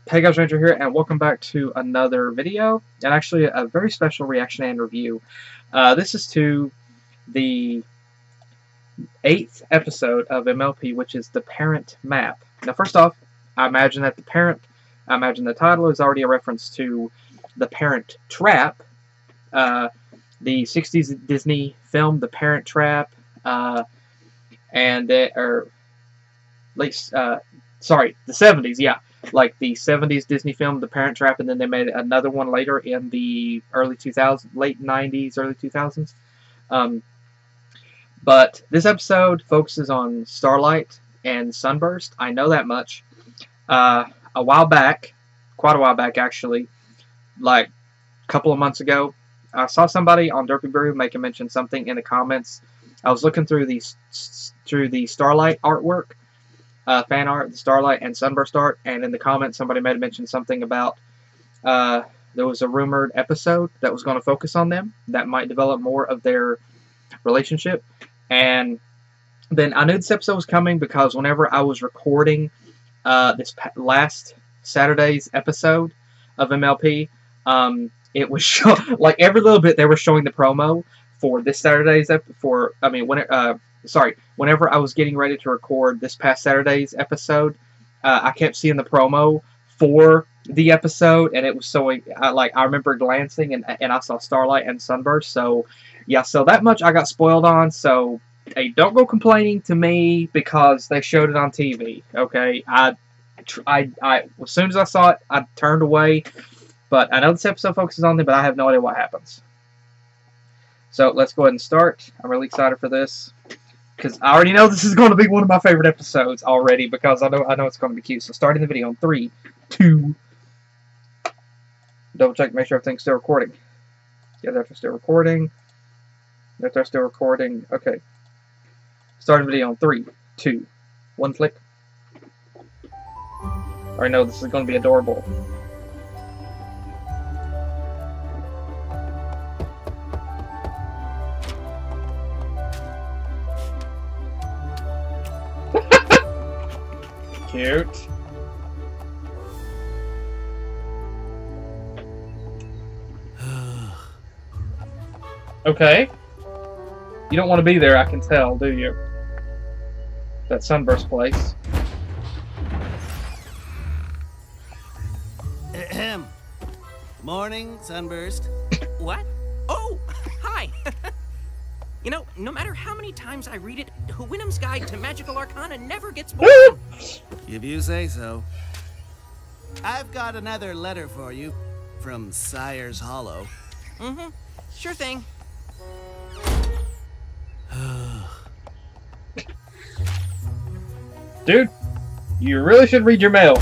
Hey guys, Ranger here, and welcome back to another video, and actually a very special reaction and review. This is to the 8th episode of MLP, which is the parent map. Now, first off, I imagine the title is already a reference to the Parent Trap, the 60s Disney film, The Parent Trap, sorry, the 70s, yeah. Like the 70s Disney film, The Parent Trap, and then they made another one later in the early 2000s, late 90s, early 2000s. But this episode focuses on Starlight and Sunburst. I know that much. A while back, quite a while back actually, like a couple of months ago, I saw somebody on Derpy Brew make a mention something in the comments. I was looking through the Starlight artwork. Fan art, the Starlight and Sunburst art, and in the comments somebody made mention something about there was a rumored episode that was going to focus on them that might develop more of their relationship. And then I knew this episode was coming because whenever I was recording this last Saturday's episode of MLP, it was like every little bit they were showing the promo for this Saturday's whenever I was getting ready to record this past Saturday's episode, I kept seeing the promo for the episode, and it was so I remember glancing, and I saw Starlight and Sunburst. So yeah, so that much I got spoiled on. So hey, don't go complaining to me because they showed it on TV. Okay, I as soon as I saw it, I turned away. But I know this episode focuses on them, but I have no idea what happens. So let's go ahead and start. I'm really excited for this, because I already know this is going to be one of my favorite episodes already, because I know it's going to be cute. So starting the video in 3, 2, double check, make sure everything's still recording. Yeah, they're still recording. They're still recording. Okay. Starting the video in 3, 2, 1 click. I already know this is going to be adorable. Cute. Okay. You don't want to be there, I can tell, do you? That Sunburst place. Ahem. Morning, Sunburst. What? Oh, hi. You know, no matter how many times I read it, Wynnum's Guide to Magical Arcana never gets boring. If you say so. I've got another letter for you from Sire's Hollow. Mm-hmm. Sure thing. Dude, you really should read your mail.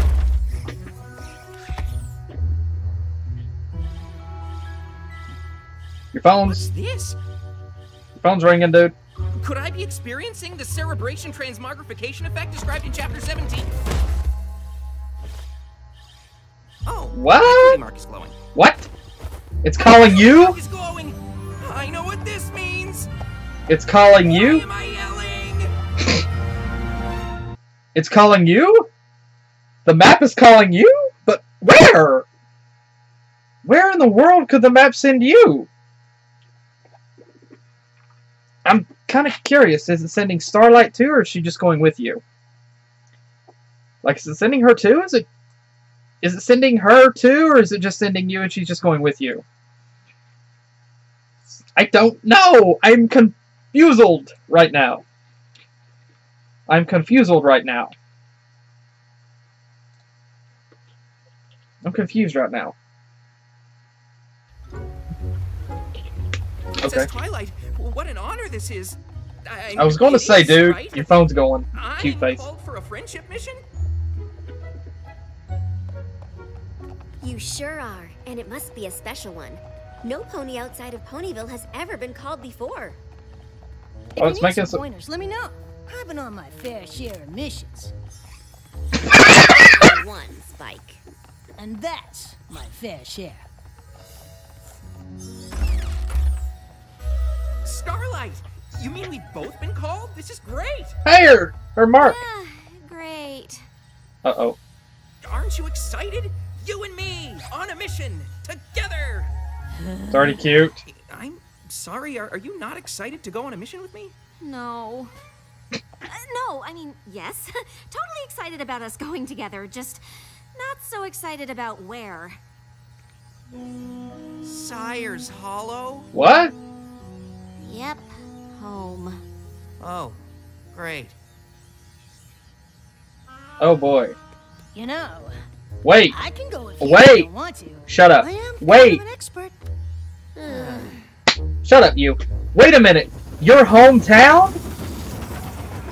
Your phone's... What's this? Phone's ringing, dude. Could I be experiencing the cerebration transmogrification effect described in Chapter 17? Oh, what? Mark is glowing. What? It's calling you? Mark is glowing. I know what this means. It's calling you? Why am I yelling? It's calling you? The map is calling you? But where? Where in the world could the map send you? I'm kind of curious. Is it sending Starlight too, or is she just going with you? Like, is it sending her too? Is it sending her too, or is it just sending you and she's just going with you? I don't know. I'm confused right now. I'm confused right now. I'm confused right now. Princess Okay. Twilight, what an honor this is. I was going to say, dude, right? your phone's going. Cute I'm face. called for a friendship mission? You sure are, and it must be a special one. No pony outside of Ponyville has ever been called before. Oh, it's making some pointers. Let me know. I've been on my fair share of missions. One, Spike. And that's my fair share. Starlight, you mean we've both been called? This is great. Hey, her mark. Great. Uh-oh. Aren't you excited? You and me, on a mission, together! It's already cute. I'm sorry, are you not excited to go on a mission with me? No. No, I mean, yes. Totally excited about us going together, just not so excited about where. Sire's Hollow? What? Yep, home. Oh, great. Oh boy. You know, Wait. I can go if you Wait. don't want to. Shut up. I am Wait. kind of an expert. Shut up, you. Wait a minute. Your hometown?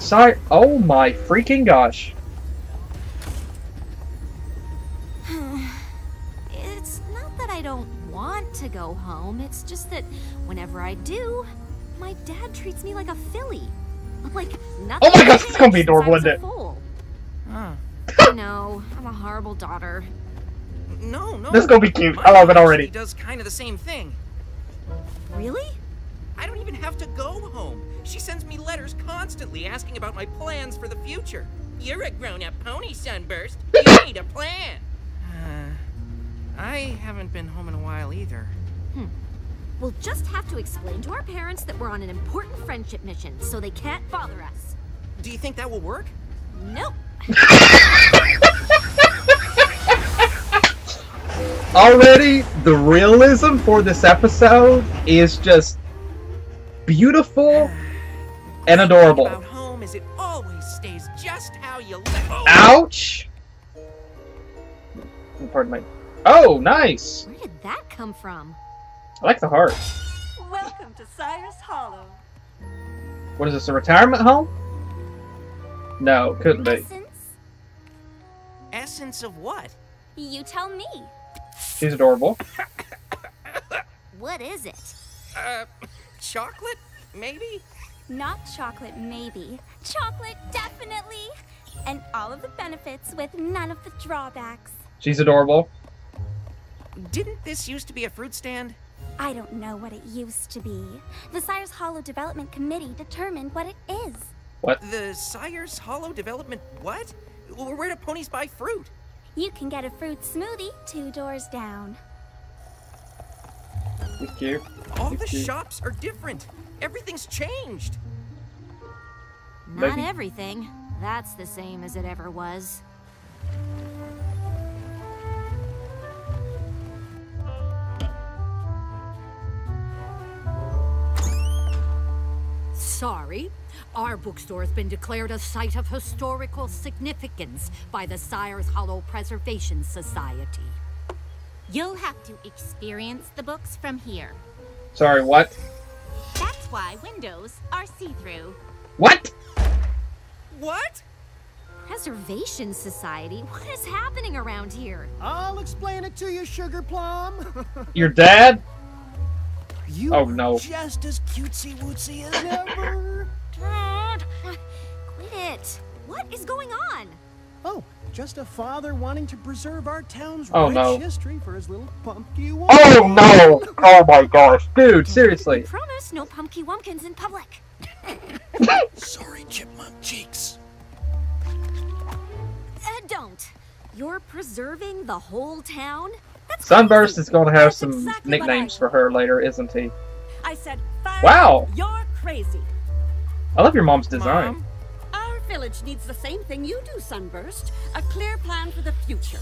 Sorry. Oh my freaking gosh. It's not that I don't want to go home, it's just that whenever I do, my dad treats me like a filly. Like nothing. Oh my gosh, it's gonna be adorable, isn't it? Huh. I know, I'm a horrible daughter. No. This is gonna be cute. My I love it mom already. actually does kind of the same thing. Really? I don't even have to go home. She sends me letters constantly asking about my plans for the future. You're a grown-up pony, Sunburst. You need a plan. I haven't been home in a while either. We'll just have to explain to our parents that we're on an important friendship mission, so they can't bother us. Do you think that will work? Nope. Already, the realism for this episode is just beautiful and adorable. About home is it always stays just how you left. Oh. Ouch! Pardon me. Oh, nice! Where did that come from? I like the heart. Welcome to Sire's Hollow. What is this, a retirement home? No, couldn't be. Essence? Essence of what? You tell me. She's adorable. What is it? Chocolate? Maybe? Not chocolate, maybe. Chocolate, definitely. And all of the benefits with none of the drawbacks. She's adorable. Didn't this used to be a fruit stand? I don't know what it used to be. The Sire's Hollow Development Committee determined what it is. What? The Sire's Hollow Development what? Where do ponies buy fruit? You can get a fruit smoothie 2 doors down. She's cute. All the cute. shops are different. Everything's changed. Not Maybe. everything. That's the same as it ever was. Sorry, our bookstore has been declared a site of historical significance by the Sire's Hollow Preservation Society. You'll have to experience the books from here. Sorry, what? That's why windows are see-through. What? What? Preservation Society? What is happening around here? I'll explain it to you, Sugar Plum. Your dad? You Oh, are no. just as cutesy-wootsy as ever. Dad! Quit it! What is going on? Oh, just a father wanting to preserve our town's Oh, rich no. history for his little pumpkin. Oh no! Oh my gosh, dude, seriously. Promise no pumpkin wumpkins in public. Sorry, chipmunk cheeks. Don't. You're preserving the whole town? That's Sunburst crazy. is going to have That's some exactly what nicknames I- for her later, isn't he? I said, Fire, Wow. you're crazy. I love your mom's design. Mom? Our village needs the same thing you do, Sunburst. A clear plan for the future.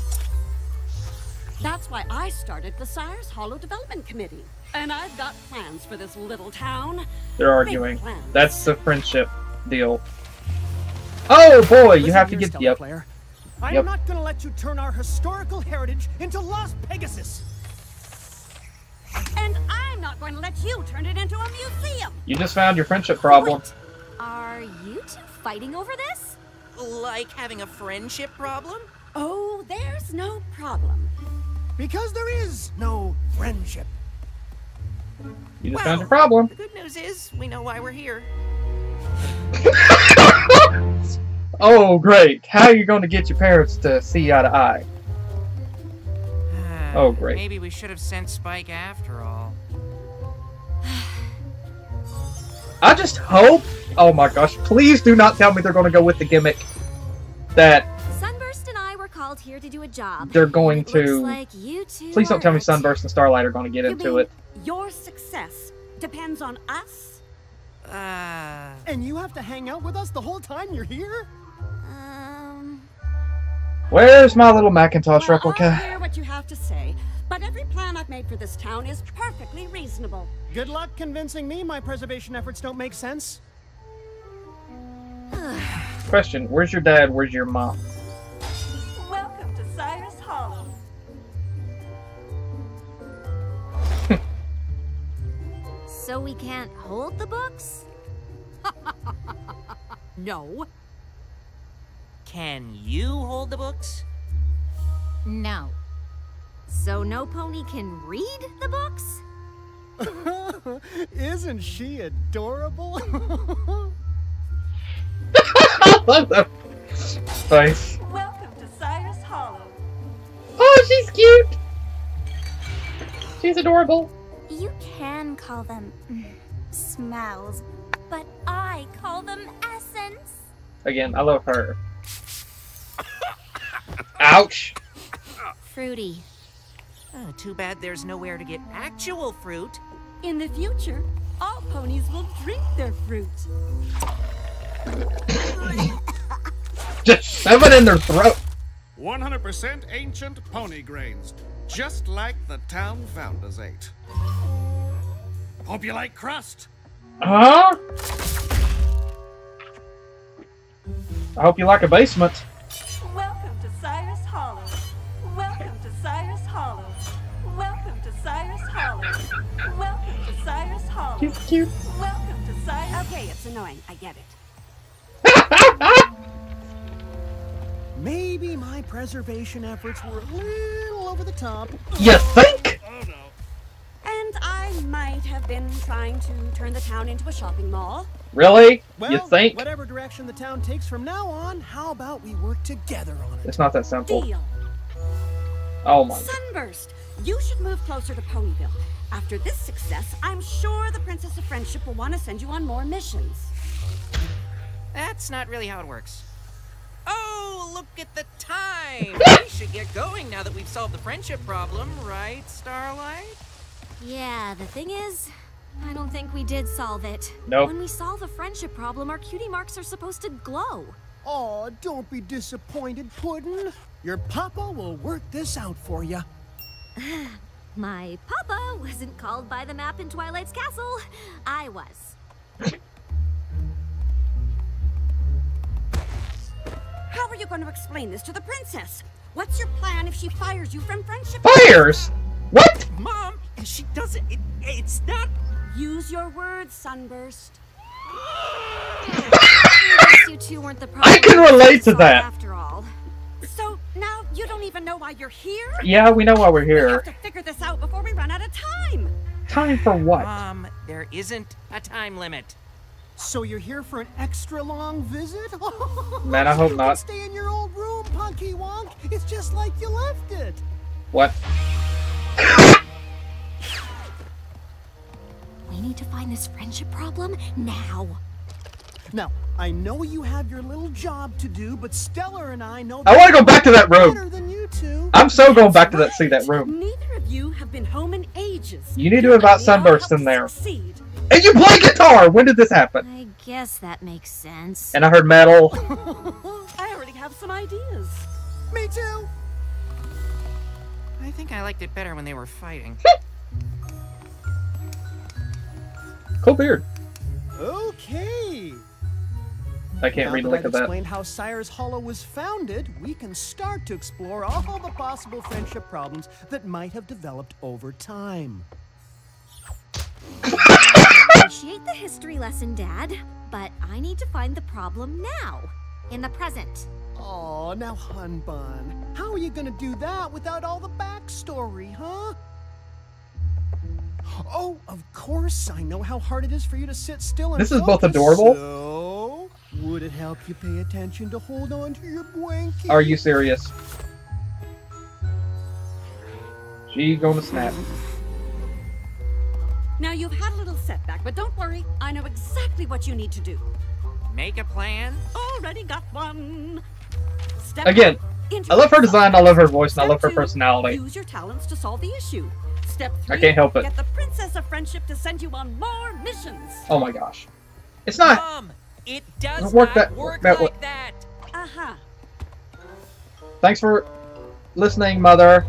That's why I started the Sire's Hollow Development Committee. And I've got plans for this little town. They're arguing. Big plans. That's the friendship deal. Oh boy, you Listen have to here, get... Stella Yep. Claire. I Yep. am not gonna let you turn our historical heritage into Las Pegasus. And I'm not going to let you turn it into a museum. You just found your friendship problem. Wait, are you two fighting over this? Like having a friendship problem? Oh, there's no problem. Because there is no friendship. You just Well, found your problem. The good news is, we know why we're here. Oh, great. How are you going to get your parents to see eye to eye? Oh, great. Maybe we should have sent Spike after all. I just hope... Oh my gosh, please do not tell me they're going to go with the gimmick that... Sunburst and I were called here to do a job. they're going It looks to... like you two Please don't tell me are it. Sunburst and Starlight are going to get You into mean it. your success depends on us? And you have to hang out with us the whole time you're here? Where's my little Macintosh Well, replica? I hear what you have to say, but every plan I've made for this town is perfectly reasonable. Good luck convincing me my preservation efforts don't make sense. Question, where's your dad, where's your mom? Welcome to Cyrus Hollow. So we can't hold the books? No. Can you hold the books? No. So no pony can read the books? Isn't she adorable? I love that face. Welcome to Cyrus Hollow. Oh, she's cute! She's adorable. You can call them smells, but I call them essence. Again, I love her. Ouch! Fruity. Oh, too bad there's nowhere to get actual fruit. In the future, all ponies will drink their fruit. Just shove it in their throat. 100% ancient pony grains, just like the town founders ate. Hope you like crust. Huh? I hope you like a basement. Welcome to Cyrus Hollow. Welcome to Cyrus Hollow. Welcome to Cyrus Hollow. Welcome to Cyrus Hollow. She's cute. Welcome to Cyrus. Okay, it's annoying. I get it. Maybe my preservation efforts were a little over the top. You think? Oh no. And I might have been trying to turn the town into a shopping mall. Really? Well, You think? whatever direction the town takes from now on, how about we work together on it? It's not that simple. Deal. Oh my. Sunburst, you should move closer to Ponyville. After this success, I'm sure the Princess of Friendship will want to send you on more missions. That's not really how it works. Oh, look at the time! We should get going now that we've solved the friendship problem, right, Starlight? Yeah, the thing is, I don't think we did solve it. Nope. When we solve a friendship problem, our cutie marks are supposed to glow. Oh, don't be disappointed, Puddin'. Your papa will work this out for you. My papa wasn't called by the map in Twilight's castle. I was. How are you going to explain this to the princess? What's your plan if she fires you from friendship? Fires? What? Mom, she doesn't. It's not. Use your words, Sunburst. I guess you two weren't the problem. I can relate to solve that. After all. So now you don't even know why you're here? Yeah, we know why we're We here. have to figure this out before we run out of time. Time for what? Mom, there isn't a time limit. So you're here for an extra long visit? Man, I hope You not. can stay in your old room, Punky Wonk. It's just like you left it. What? We need to find this friendship problem now. Now, I know you have your little job to do, but Stellar and I know I want to go back to that better room. than you two. I'm so going back to that see that room. Neither of you have been home in ages. You need to invite Let me Sunburst help in there. succeed. And you play guitar! When did this happen? I guess that makes sense. And I heard metal. I already have some ideas. Me too. I think I liked it better when they were fighting. Cool beard. Okay. I can't Now read that like I've that. explained how Cyrus Hollow was founded, we can start to explore all the possible friendship problems that might have developed over time. Appreciate the history lesson, Dad, but I need to find the problem now, in the present. Oh, now, Hun Bun, how are you gonna do that without all the backstory, huh? Oh, of course, I know how hard it is for you to sit still and This is both focus, adorable. So, would it help you pay attention to hold on to your blankie? Are you serious? She gonna snap. Now you've had a little setback, but don't worry. I know exactly what you need to do. Make a plan? Already got one. Step Again, one, I love her design, I love her voice, and I love her personality. Use your talents to solve the issue. Step 3. I can't help it. Get the Princess of Friendship to send you on more missions. Oh my gosh. It's not... Mom, it does work not that- work that like way. that. Uh-huh. Thanks for listening, Mother.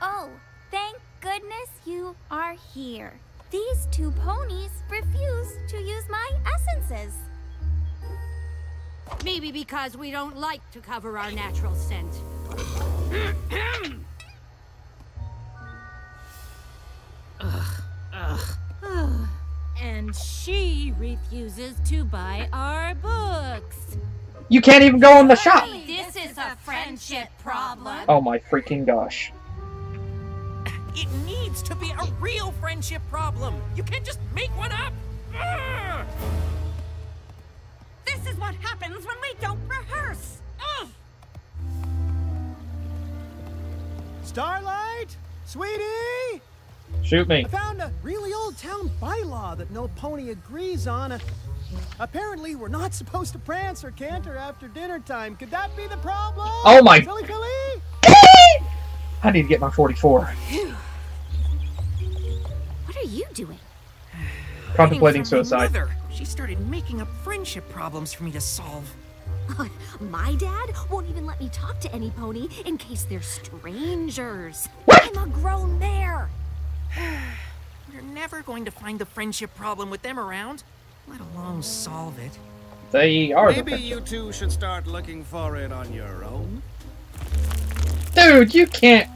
Oh, thank goodness you are here. These 2 ponies refuse to use my essences. Maybe because we don't like to cover our natural scent. And she refuses to buy our books. You can't even go in the shop. This is a friendship problem. Oh my freaking gosh. It needs to be a real friendship problem. You can't just make one up. Ugh! This is what happens when we don't rehearse. Ugh. Starlight? Sweetie? Shoot me. I found a really old town bylaw that no pony agrees on. Apparently, we're not supposed to prance or canter after dinner time. Could that be the problem? Oh my... Philly? I need to get my 44. What are you doing? Contemplating Waiting for my suicide. mother. She started making up friendship problems for me to solve. My dad won't even let me talk to any pony in case they're strangers. I'm a grown bear. We're never going to find the friendship problem with them around, let alone solve it. They are the Maybe friendship. you two should start looking for it on your own. Dude, you can't...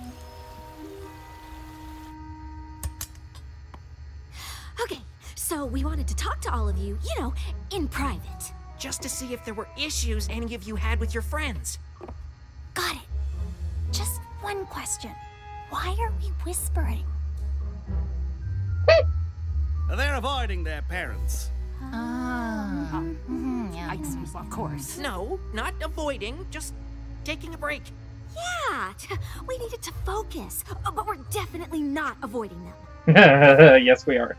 Okay, so we wanted to talk to all of you, you know, in private. Just to see if there were issues any of you had with your friends. Got it. Just one question. Why are we whispering? They're avoiding their parents. Of course. No, not avoiding, just taking a break. Yeah, we needed to focus, but we're definitely not avoiding them. Yes, we are.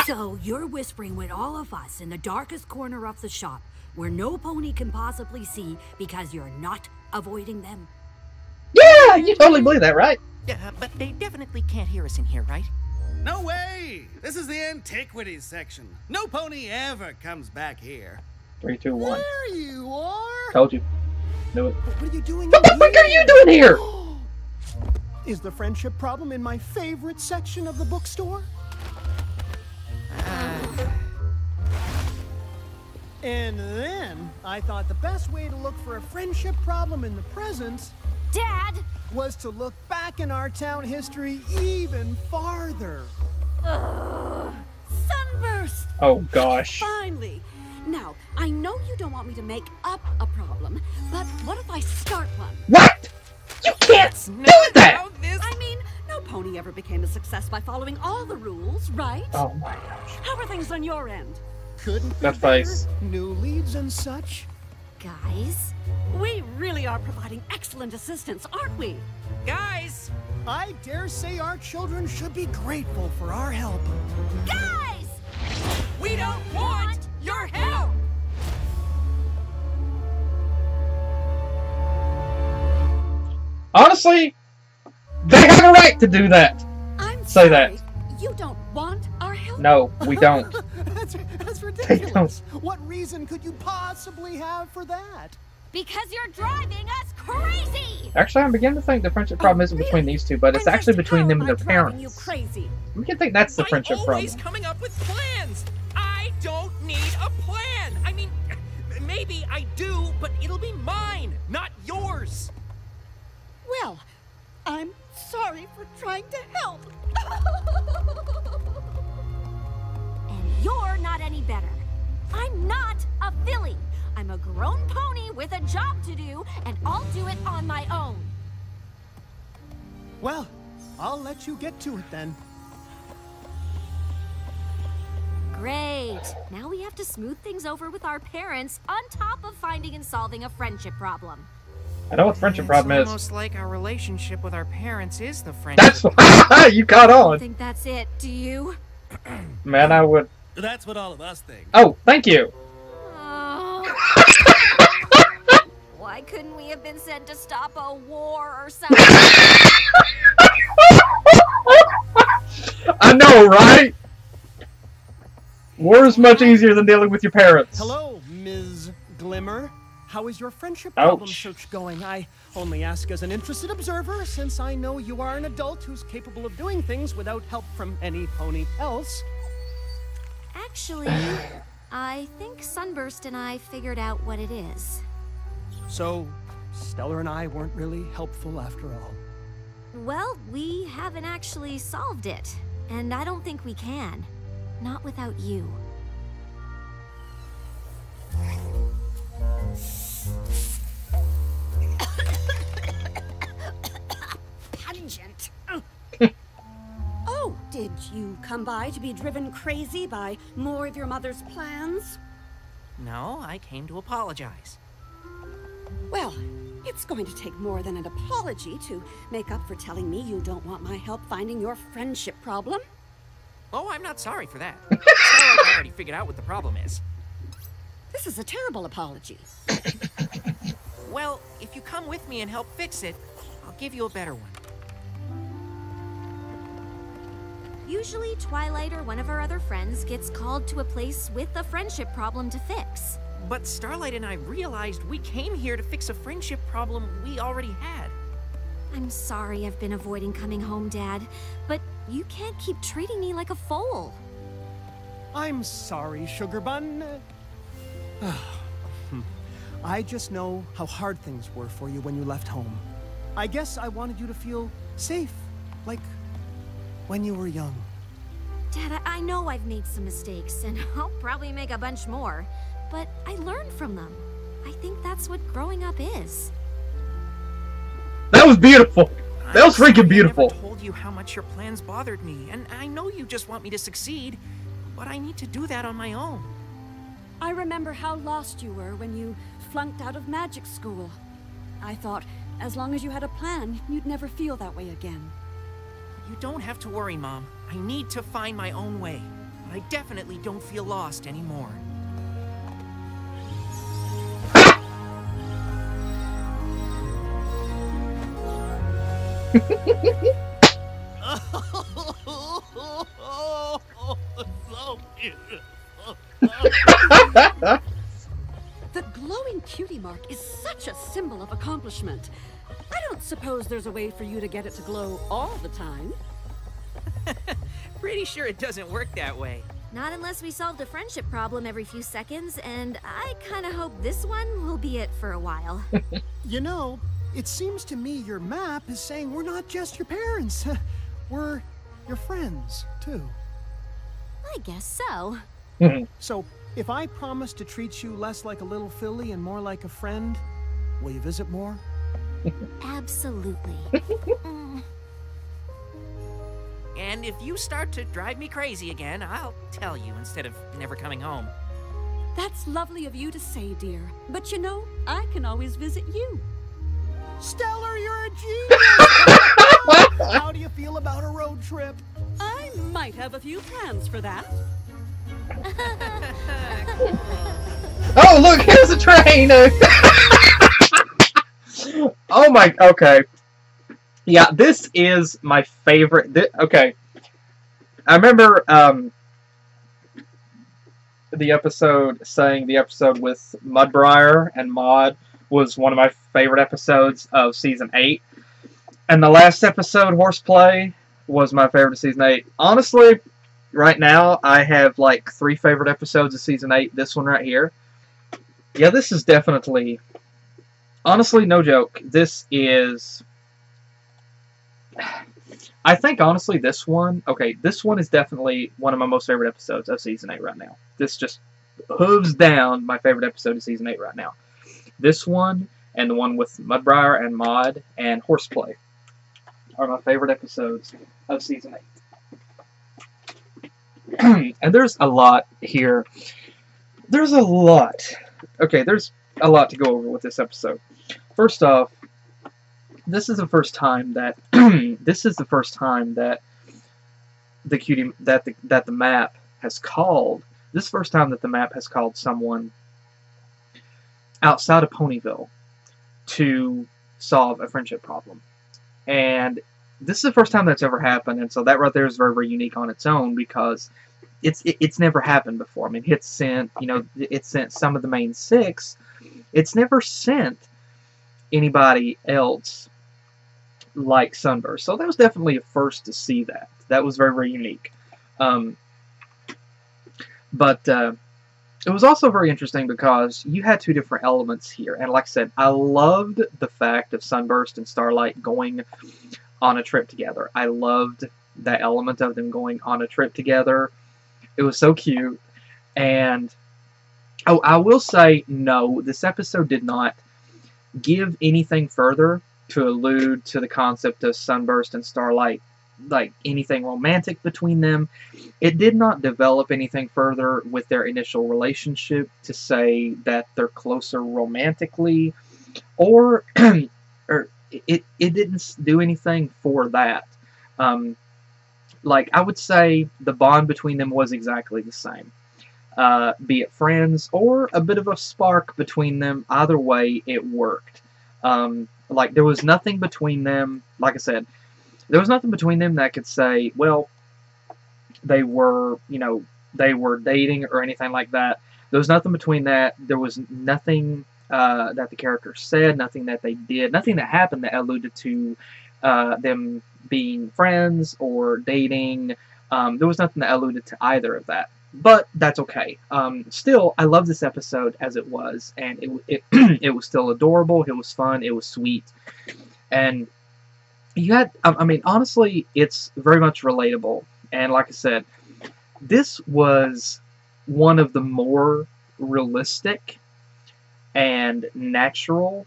So you're whispering with all of us in the darkest corner of the shop, where no pony can possibly see because you're not avoiding them? Yeah, you totally believe that, right? But they definitely can't hear us in here, right? No way! This is the antiquities section. No pony ever comes back here. 3, 2, 1. There you are! Told you. Knew it. What are you doing What the fuck are you doing here? Is the friendship problem in my favorite section of the bookstore? And then, I thought the best way to look for a friendship problem in the present... Dad! ...was to look back in our town history even farther. Sunburst! Oh gosh. Finally! Now, I know you don't want me to make up a problem, but what if I start one? What? You can't do that! I mean, no pony ever became a success by following all the rules, right? Oh my gosh. How are things on your end? Couldn't be That face. better. New leads and such. Guys? We really are providing excellent assistance, aren't we? Guys! I dare say our children should be grateful for our help. Guys! We don't want your help! Honestly, they have a right to do that. I'm Say sorry. that. You don't want our help? No, we don't. That's ridiculous. What reason could you possibly have for that? Because you're driving us crazy! Actually, I'm beginning to think the friendship problem isn't between these two, but it's And actually just between how them am and I their driving parents. You crazy. We can think that's the friendship I'm problem. always coming up with plans. I don't need a plan. I mean, maybe I do, but it'll be mine, not yours. Well, I'm sorry for trying to help. And you're not any better. I'm not a filly. I'm a grown pony with a job to do, and I'll do it on my own. Well, I'll let you get to it then. Great. Now we have to smooth things over with our parents on top of finding and solving a friendship problem. I know what the friendship problem It's is. almost like our relationship with our parents is the friendship. That's why you caught I on. think that's it. Do you? Man, I would. That's what all of us think. Oh, thank you. Why couldn't we have been sent to stop a war or something? I know, right? War is much easier than dealing with your parents. Hello, Ms. Glimmer. How is your friendship problem Ouch. search going? I only ask as an interested observer, since I know you are an adult who's capable of doing things without help from any pony else. Actually, I think Sunburst and I figured out what it is. So, Stellar and I weren't really helpful after all. Well, we haven't actually solved it, and I don't think we can. Not without you. Pungent. Oh, did you come by to be driven crazy by more of your mother's plans? No, I came to apologize. Well, it's going to take more than an apology to make up for telling me you don't want my help finding your friendship problem. Oh, I'm not sorry for that. I already figured out what the problem is. This is a terrible apology. Well, if you come with me and help fix it, I'll give you a better one. Usually, Twilight or one of our other friends gets called to a place with a friendship problem to fix. But Starlight and I realized we came here to fix a friendship problem we already had. I'm sorry I've been avoiding coming home, Dad, but you can't keep treating me like a foal. I'm sorry, Sugar Bun. I just know how hard things were for you when you left home. I guess I wanted you to feel safe, like when you were young. Dad, I know I've made some mistakes, and I'll probably make a bunch more, but I learned from them. I think that's what growing up is. That was beautiful. That was freaking beautiful. I never told you how much your plans bothered me, and I know you just want me to succeed, but I need to do that on my own. I remember how lost you were when you flunked out of magic school. I thought, as long as you had a plan, you'd never feel that way again. You don't have to worry, Mom. I need to find my own way, but I definitely don't feel lost anymore. So beautiful. The glowing cutie mark is such a symbol of accomplishment. I don't suppose there's a way for you to get it to glow all the time. Pretty sure it doesn't work that way. Not unless we solved a friendship problem every few seconds, and I kind of hope this one will be it for a while. You know, it seems to me your map is saying we're not just your parents. We're your friends, too. I guess so. So, if I promise to treat you less like a little filly and more like a friend, will you visit more? Absolutely. And if you start to drive me crazy again, I'll tell you instead of never coming home. That's lovely of you to say, dear. But you know, I can always visit you. Stellar, you're a genius! How do you feel about a road trip? I might have a few plans for that. Oh, look, here's a train! Oh my, okay. Yeah, this is my favorite. Okay. I remember the episode saying the episode with Mudbriar and Maud was one of my favorite episodes of Season 8. And the last episode, Horseplay, was my favorite of Season 8. Honestly, right now, I have like 3 favorite episodes of Season 8. This one right here. Yeah, this is definitely... Honestly, no joke. This is... I think, honestly, this one... Okay, this one is definitely one of my most favorite episodes of Season 8 right now. This just hooves down my favorite episode of Season 8 right now. This one, and the one with Mudbriar and Maud and Horseplay are my favorite episodes of Season 8. And there's a lot here. There's a lot. Okay, there's a lot to go over with this episode. First off, this is the first time that the map has called. This is the first time that the map has called someone outside of Ponyville to solve a friendship problem. And this is the first time that's ever happened, and so that right there is very, very unique on its own, because it's never happened before. I mean, it's sent, it sent some of the main 6. It's never sent anybody else like Sunburst. So that was definitely a first to see that. That was very, very unique. But it was also very interesting because you had 2 different elements here. And like I said, I loved the fact of Sunburst and Starlight going on a trip together. I loved that element of them going on a trip together. It was so cute. And oh, I will say, no, this episode did not give anything further to allude to the concept of Sunburst and Starlight, like anything romantic between them. It did not develop anything further with their initial relationship to say that they're closer romantically, or, or it didn't do anything for that. Like, I would say the bond between them was exactly the same. Be it friends or a bit of a spark between them, either way, it worked. Like, there was nothing between them, like I said, there was nothing between them that could say, well, they were, they were dating or anything like that. There was nothing between that. There was nothing that the characters said, nothing that they did, nothing that happened that alluded to them being friends or dating. There was nothing that alluded to either of that. But that's okay. Still, I love this episode as it was, and it it was still adorable. It was fun. It was sweet, and you had. I mean, honestly, it's very much relatable. And like I said, this was one of the more realistic and natural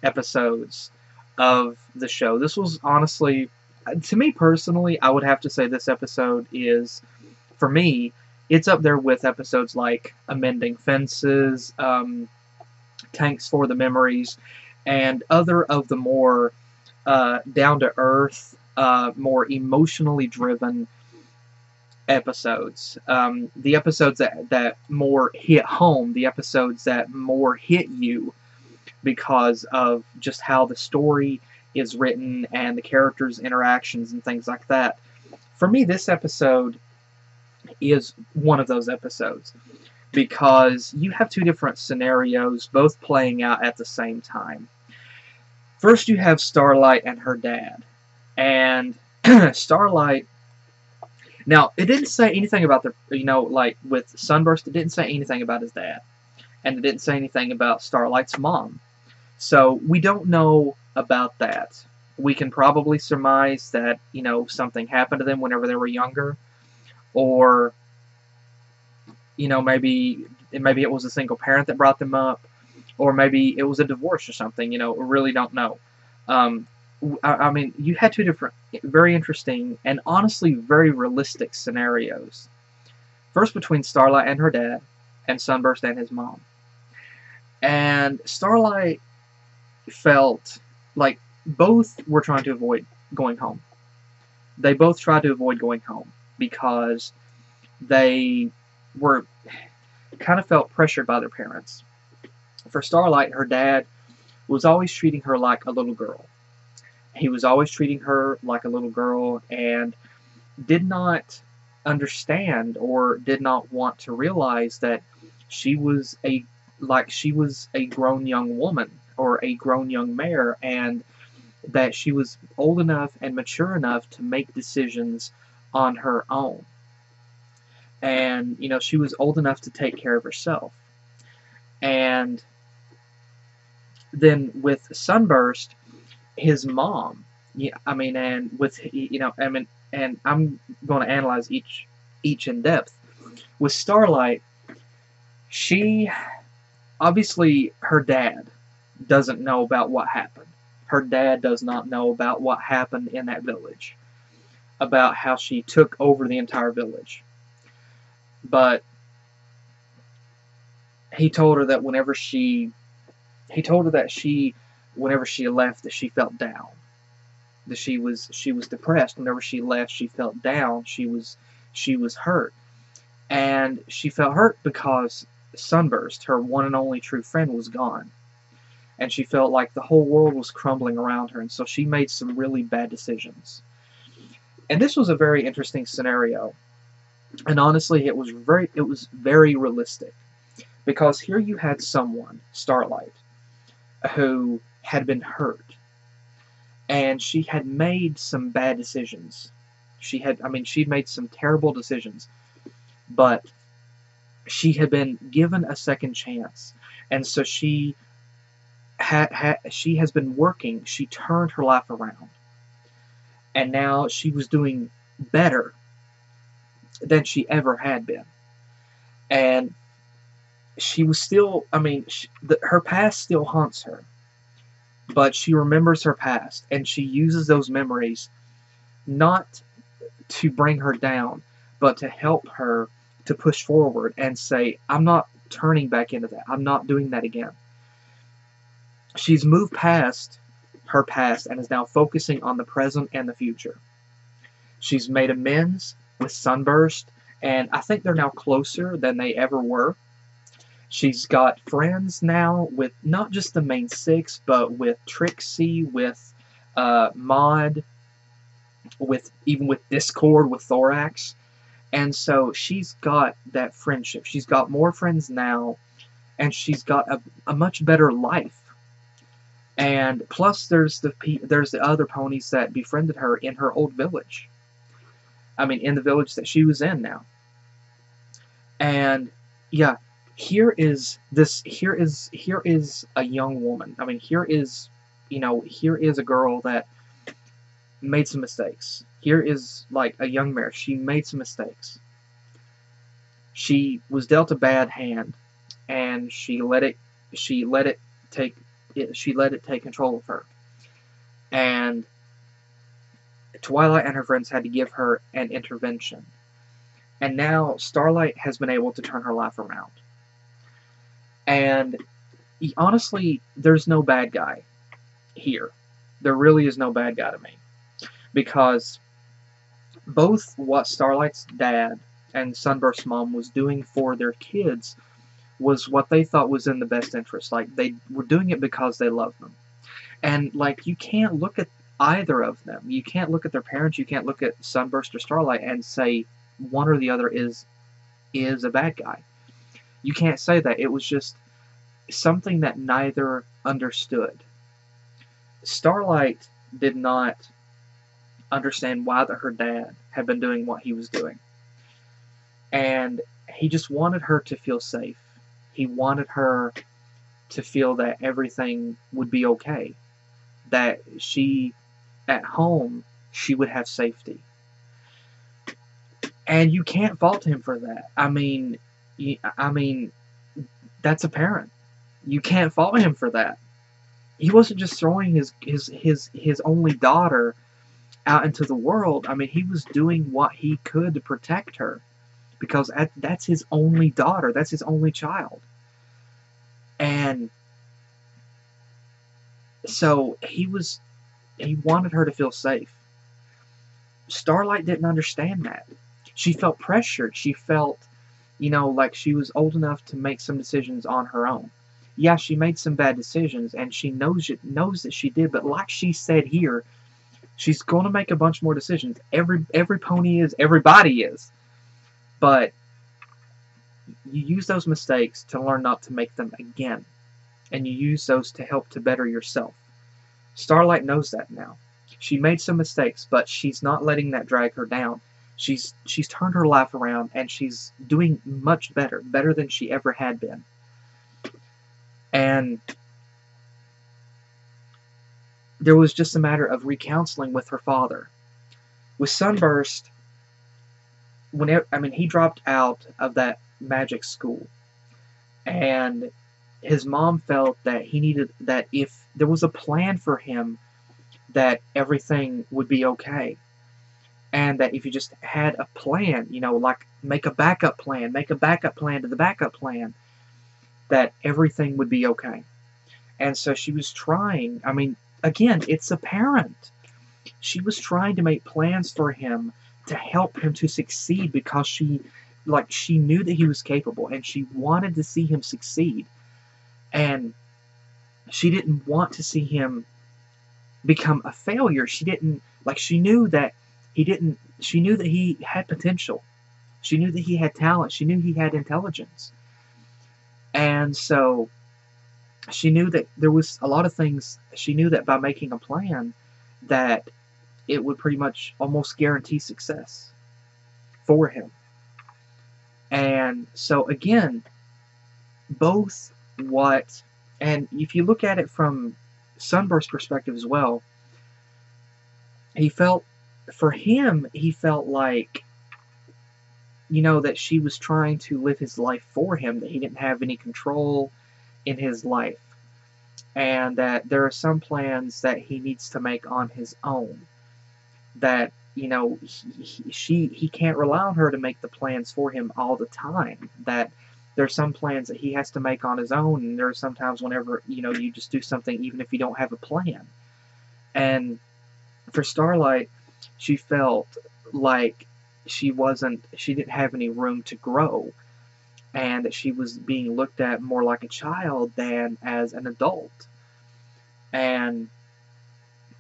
episodes of the show. This was honestly, to me personally, I would have to say this episode is, for me, it's up there with episodes like Amending Fences, Thanks for the Memories, and other of the more down-to-earth, more emotionally driven episodes. The episodes that more hit home, the episodes that more hit you because of just how the story is written and the characters' interactions and things like that. For me, this episode is one of those episodes because you have 2 different scenarios both playing out at the same time. First, you have Starlight and her dad. And Starlight, now, it didn't say anything about the, like with Sunburst, it didn't say anything about his dad. And it didn't say anything about Starlight's mom. So, we don't know about that. We can probably surmise that, something happened to them whenever they were younger. Or, maybe it was a single parent that brought them up, or maybe it was a divorce or something, we really don't know. I mean, you had 2 different, very interesting, and honestly very realistic scenarios. First between Starlight and her dad, and Sunburst and his mom. And Starlight felt like both were trying to avoid going home. They both tried to avoid going home, because they were kind of felt pressured by their parents. For Starlight, her dad was always treating her like a little girl. He was always treating her like a little girl and did not understand or did not want to realize that she was a grown young woman or a grown young mare, and that she was old enough and mature enough to make decisions on her own. And, she was old enough to take care of herself. And then with Sunburst, his mom, and with, and I'm going to analyze each in depth. With Starlight, she, obviously, her dad doesn't know about what happened. Her dad does not know about what happened in that village, about how she took over the entire village. But he told her that whenever she left, that she felt down. That she was depressed. Whenever she left, she felt down. She was hurt. And she felt hurt because Sunburst, her one and only true friend, was gone. And she felt like the whole world was crumbling around her, and so she made some really bad decisions. And this was a very interesting scenario. And honestly, it was very realistic. Because here you had someone, Starlight, who had been hurt. And she had made some bad decisions. She'd made some terrible decisions. But she had been given a second chance. And so she has been working. She turned her life around. And now she was doing better than she ever had been. And she was still, her past still haunts her. But she remembers her past, and she uses those memories not to bring her down, but to help her to push forward and say, I'm not turning back into that. I'm not doing that again. She's moved past her past and is now focusing on the present and the future. She's made amends with Sunburst, and I think they're now closer than they ever were. She's got friends now with not just the main six, but with Trixie, with Maud, even with Discord, with Thorax. And so she's got that friendship. She's got more friends now, and she's got a much better life. And plus, there's the other ponies that befriended her in her old village. In the village that she was in now. And yeah. Here is a young woman. Here is a girl that made some mistakes. Here is like a young mare. She made some mistakes. She was dealt a bad hand, and she let it take control of her. And Twilight and her friends had to give her an intervention. And now Starlight has been able to turn her life around. And honestly, there's no bad guy here. There really is no bad guy to me. Because both what Starlight's dad and Sunburst's mom was doing for their kids was what they thought was in the best interest. Like, they were doing it because they loved them. And, like, you can't look at either of them. You can't look at their parents. You can't look at Sunburst or Starlight and say one or the other is a bad guy. You can't say that. It was just something that neither understood. Starlight did not understand why her dad had been doing what he was doing. And he just wanted her to feel safe. He wanted her to feel that everything would be okay. That at home, she would have safety. And you can't fault him for that. That's apparent. You can't fault him for that. He wasn't just throwing his only daughter out into the world. He was doing what he could to protect her, because that's his only daughter. That's his only child. And so he wanted her to feel safe. Starlight didn't understand that. She felt pressured. She felt, like she was old enough to make some decisions on her own. Yeah, she made some bad decisions, and she knows that she did, but like she said here, she's going to make a bunch more decisions. Every pony is, everybody is. But you use those mistakes to learn not to make them again. And you use those to help to better yourself. Starlight knows that now. She made some mistakes, but she's not letting that drag her down. She's turned her life around, and she's doing much better than she ever had been. And there was just a matter of recounseling with her father. With Sunburst, he dropped out of that magic school, and his mom felt that that if there was a plan for him, that everything would be okay. And that if you just had a plan, like make a backup plan to the backup plan, that everything would be okay. And so she was trying, again, it's apparent. She was trying to make plans for him to help him to succeed, because she like, she knew that he was capable, and she wanted to see him succeed, and she didn't want to see him become a failure. She didn't, like, she knew that he had potential. She knew that he had talent. She knew he had intelligence. And so she knew that there was a lot of things. She knew that by making a plan, that it would pretty much almost guarantee success for him. And so again, and if you look at it from Sunburst's perspective as well, he felt like, that she was trying to live his life for him, that he didn't have any control in his life, and that there are some plans that he needs to make on his own, that he can't rely on her to make the plans for him all the time, that there's some plans that he has to make on his own, and there are some times whenever you just do something even if you don't have a plan. And for Starlight, she felt like she didn't have any room to grow, and that she was being looked at more like a child than as an adult. And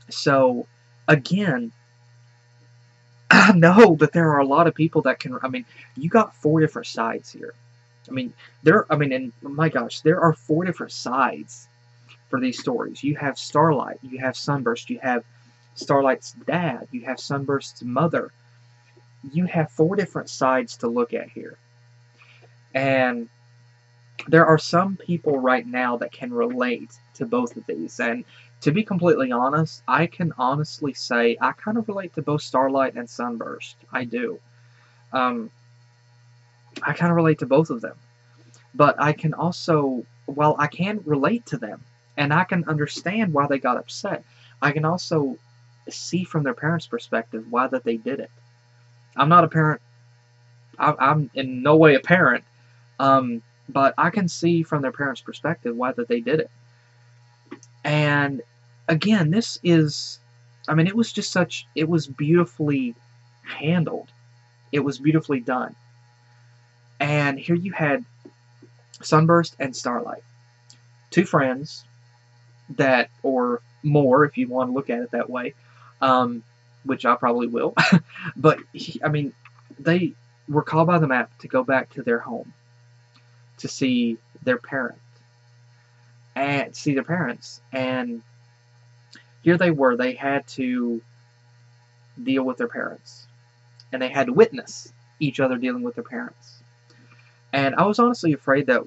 so again, I know that there are a lot of people that you got 4 different sides here. And my gosh, there are 4 different sides for these stories. You have Starlight, you have Sunburst, you have Starlight's dad, you have Sunburst's mother. You have 4 different sides to look at here. And there are some people right now that can relate to both of these. And to be completely honest, I can honestly say I kind of relate to both Starlight and Sunburst. I do. I kind of relate to both of them. But I can also, while I can relate to them, and I can understand why they got upset, I can also see from their parents' perspective why that they did it. I'm not a parent. I'm in no way a parent. But I can see from their parents' perspective why that they did it. And again, this is, it was beautifully handled. It was beautifully done. And here you had Sunburst and Starlight, 2 friends that, or more if you want to look at it that way, which I probably will. But they were called by the map to go back to their home to see their parents. And here they were. They had to deal with their parents, and they had to witness each other dealing with their parents. And I was honestly afraid that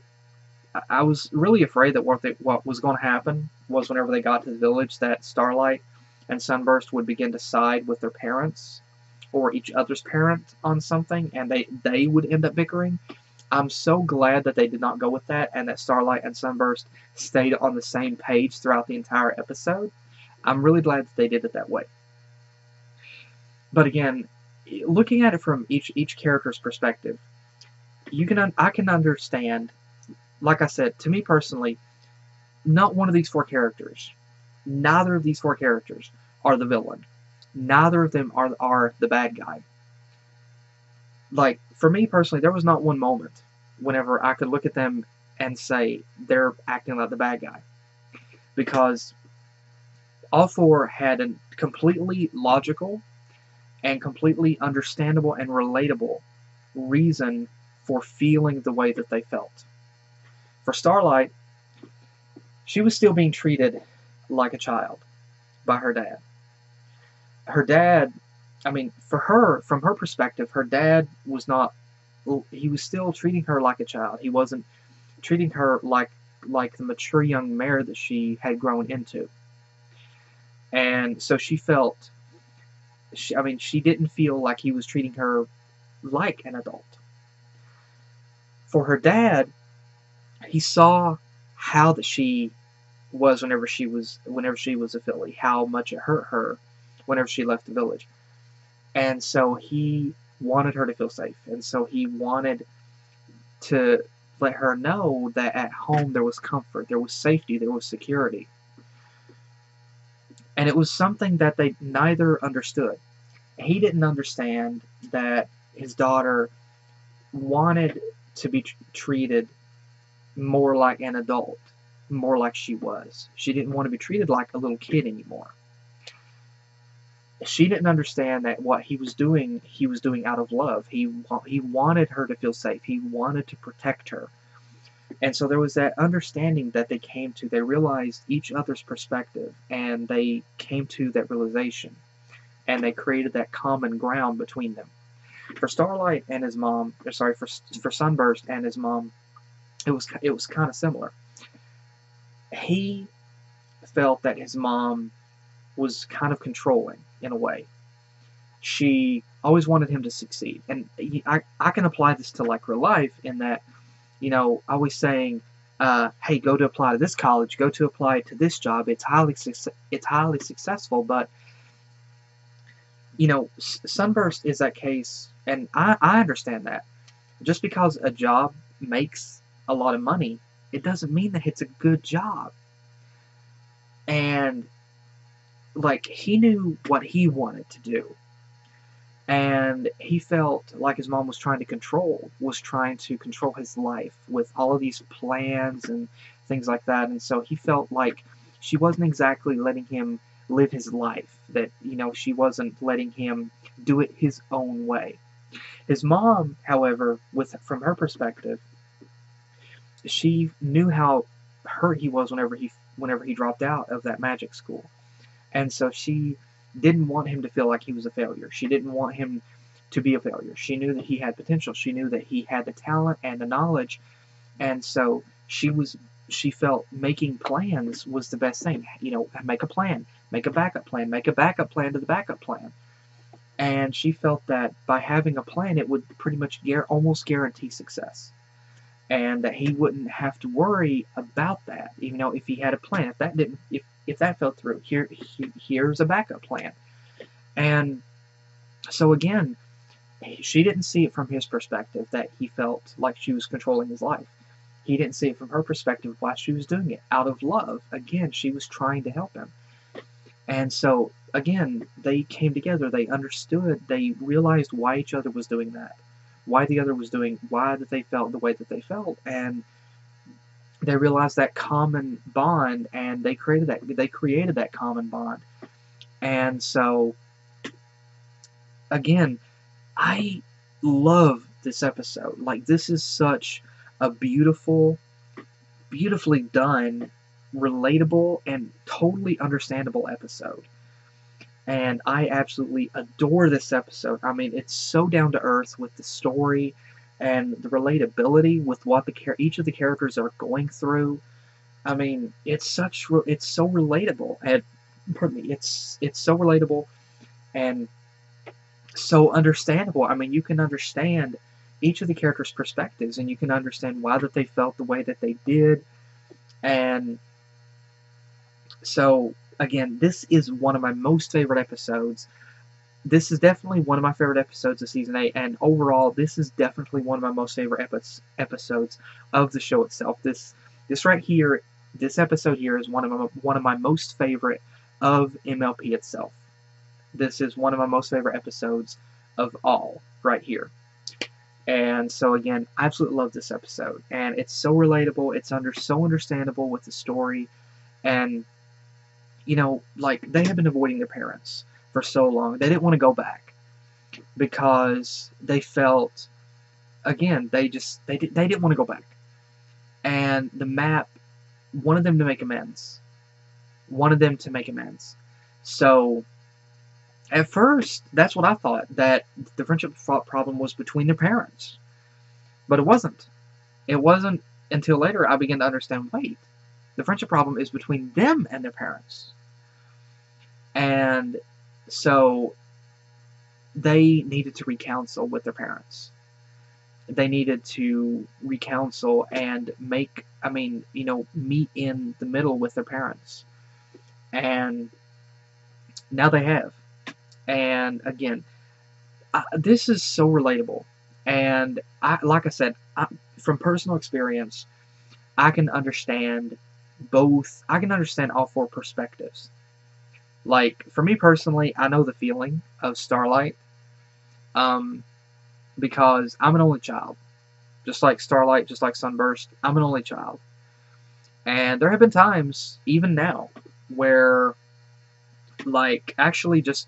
what was going to happen was whenever they got to the village, that Starlight and Sunburst would begin to side with their parents or each other's parent on something, and they would end up bickering. I'm so glad that they did not go with that, and that Starlight and Sunburst stayed on the same page throughout the entire episode. I'm really glad that they did it that way. But again, looking at it from each character's perspective, I can understand. Like I said, to me personally, not one of these 4 characters, neither of these 4 characters are the villain. Neither of them are the bad guy. Like, for me personally, there was not one moment whenever I could look at them and say they're acting like the bad guy. Because all 4 had a completely logical and completely understandable and relatable reason for feeling the way that they felt. For Starlight, she was still being treated like a child by her dad. Her dad, for her, from her perspective, her dad was not, he was still treating her like a child. He wasn't treating her like the mature young mare that she had grown into. And so she felt, she didn't feel like he was treating her like an adult. For her dad, he saw how that she was whenever she was a filly, how much it hurt her whenever she left the village. And so he wanted her to feel safe. And so he wanted to let her know that at home there was comfort, there was safety, there was security. And it was something that they neither understood. He didn't understand that his daughter wanted to be treated more like an adult, more like she was. She didn't want to be treated like a little kid anymore. She didn't understand that what he was doing out of love. He wanted her to feel safe. He wanted to protect her. And so there was that understanding that they came to. They realized each other's perspective, and they came to that realization, and they created that common ground between them. For Starlight and his mom, for Sunburst and his mom, it was kind of similar. He felt that his mom was kind of controlling in a way. She always wanted him to succeed, and I can apply this to like real life in that, always saying, "Hey, go to apply to this college, go to apply to this job. It's highly successful." But Sunburst is that case, and I understand that. Just because a job makes a lot of money, it doesn't mean that it's a good job. And like, he knew what he wanted to do, and he felt like his mom was trying to control his life with all of these plans and things like that. And so he felt like she wasn't exactly letting him live his life, that she wasn't letting him do it his own way. His mom, however, from her perspective, she knew how hurt he was whenever he dropped out of that magic school. And so she didn't want him to feel like he was a failure. She didn't want him to be a failure. She knew that he had potential. She knew that he had the talent and the knowledge. And so she felt making plans was the best thing. Make a plan, make a backup plan, make a backup plan to the backup plan. And she felt that by having a plan, it would pretty much almost guarantee success. And that he wouldn't have to worry about that, even though if he had a plan. If that fell through, here's a backup plan. And so again, she didn't see it from his perspective that he felt like she was controlling his life. He didn't see it from her perspective why she was doing it. Out of love, again, she was trying to help him. And so again, they came together. They understood. They realized why each other was doing that, why the other was doing, why that they felt the way that they felt, and they realized that common bond, and they created that common bond. And so again, I love this episode. Like, this is such a beautifully done, relatable, and totally understandable episode. And I absolutely adore this episode. I mean, it's so down to earth with the story and the relatability with what each of the characters are going through. I mean, it's so relatable, and pardon me, it's so relatable and so understandable. I mean, you can understand each of the characters' perspectives, and you can understand why that they felt the way that they did. And so again, this is one of my most favorite episodes. This is definitely one of my favorite episodes of Season 8, and overall, this is definitely one of my most favorite episodes of the show itself. This right here, this episode here is one of my most favorite of MLP itself. This is one of my most favorite episodes of all, right here. And so again, I absolutely love this episode, and it's so relatable, it's so understandable with the story, and like, they have been avoiding their parents for so long. They didn't want to go back because they felt, again, they didn't want to go back. And the map wanted them to make amends. So at first, that's what I thought, that the friendship problem was between their parents. But it wasn't. It wasn't until later I began to understand, wait, the friendship problem is between them and their parents. And so they needed to recounsel with their parents. They needed to recounsel and meet in the middle with their parents. And now they have. And again, this is so relatable. And like I said, from personal experience, I can understand all four perspectives. Like, for me personally, I know the feeling of Starlight. because I'm an only child. Just like Starlight, just like Sunburst, I'm an only child. And there have been times, even now, where, like, actually just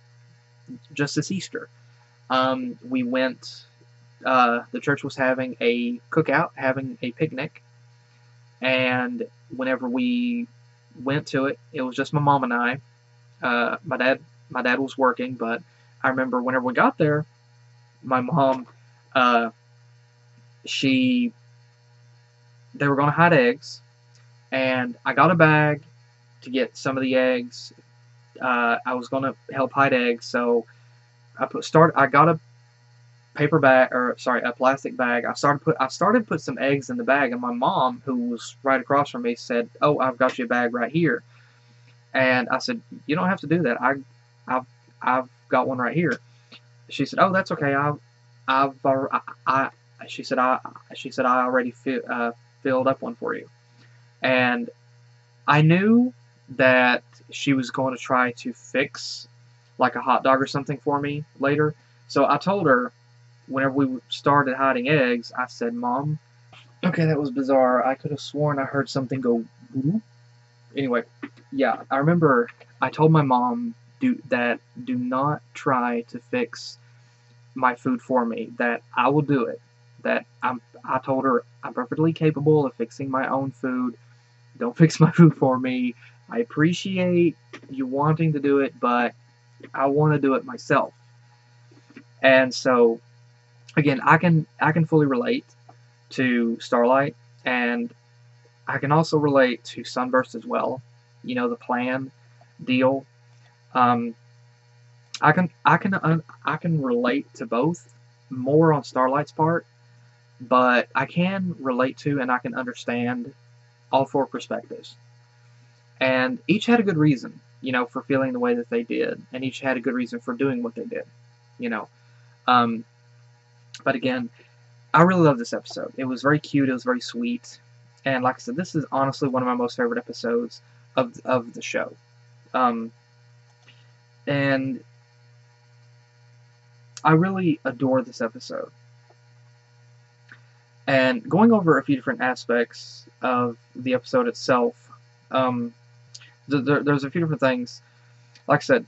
this Easter, we went, the church was having a cookout, having a picnic, and whenever we went to it, it was just my mom and I. My dad was working, but I remember whenever we got there, my mom, they were going to hide eggs, and I got a bag to get some of the eggs. I was going to help hide eggs, so I got a plastic bag. I started to put some eggs in the bag, and my mom, who was right across from me, said, "Oh, I've got you a bag right here." And I said, "You don't have to do that. I've got one right here." She said, "Oh, that's okay. She said I already filled up one for you." And I knew that she was going to try to fix like a hot dog or something for me later. So I told her, whenever we started hiding eggs, I said, "Mom," okay, that was bizarre. I could have sworn I heard something go whoop. Anyway, yeah, I remember I told my mom do not try to fix my food for me, that I will do it. I told her I'm perfectly capable of fixing my own food. Don't fix my food for me. I appreciate you wanting to do it, but I want to do it myself. And so, again, I can fully relate to Starlight, and I can also relate to Sunburst as well. You know, the plan deal. I can relate to both, more on Starlight's part, but I can relate to and I can understand all four perspectives. And each had a good reason, you know, for feeling the way that they did, and each had a good reason for doing what they did, you know. But again, I really love this episode. It was very cute. It was very sweet. And like I said, this is honestly one of my most favorite episodes of the show. And I really adore this episode. And going over a few different aspects of the episode itself, there's a few different things. Like I said,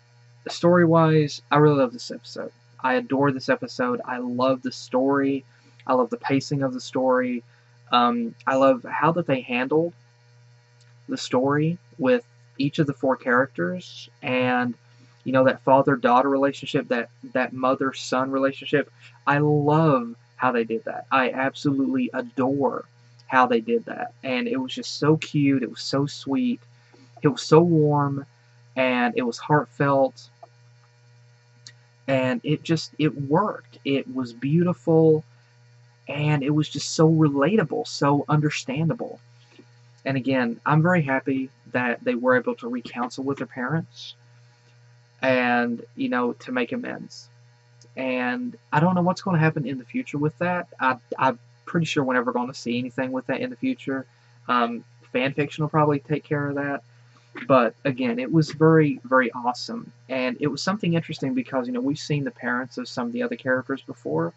story-wise, I really love this episode. I adore this episode. I love the story. I love the pacing of the story. I love how that they handled the story with each of the four characters, and you know, that father-daughter relationship, that mother-son relationship. I love how they did that. I absolutely adore how they did that, and it was just so cute. It was so sweet. It was so warm, and it was heartfelt, and it worked. It was beautiful, and it was just so relatable, so understandable. And again, I'm very happy that they were able to recounsel with their parents and, you know, to make amends. And I don't know what's going to happen in the future with that. I'm pretty sure we're never going to see anything with that in the future. Fan fiction will probably take care of that. But again, it was very, very awesome. And it was something interesting because, you know, we've seen the parents of some of the other characters before,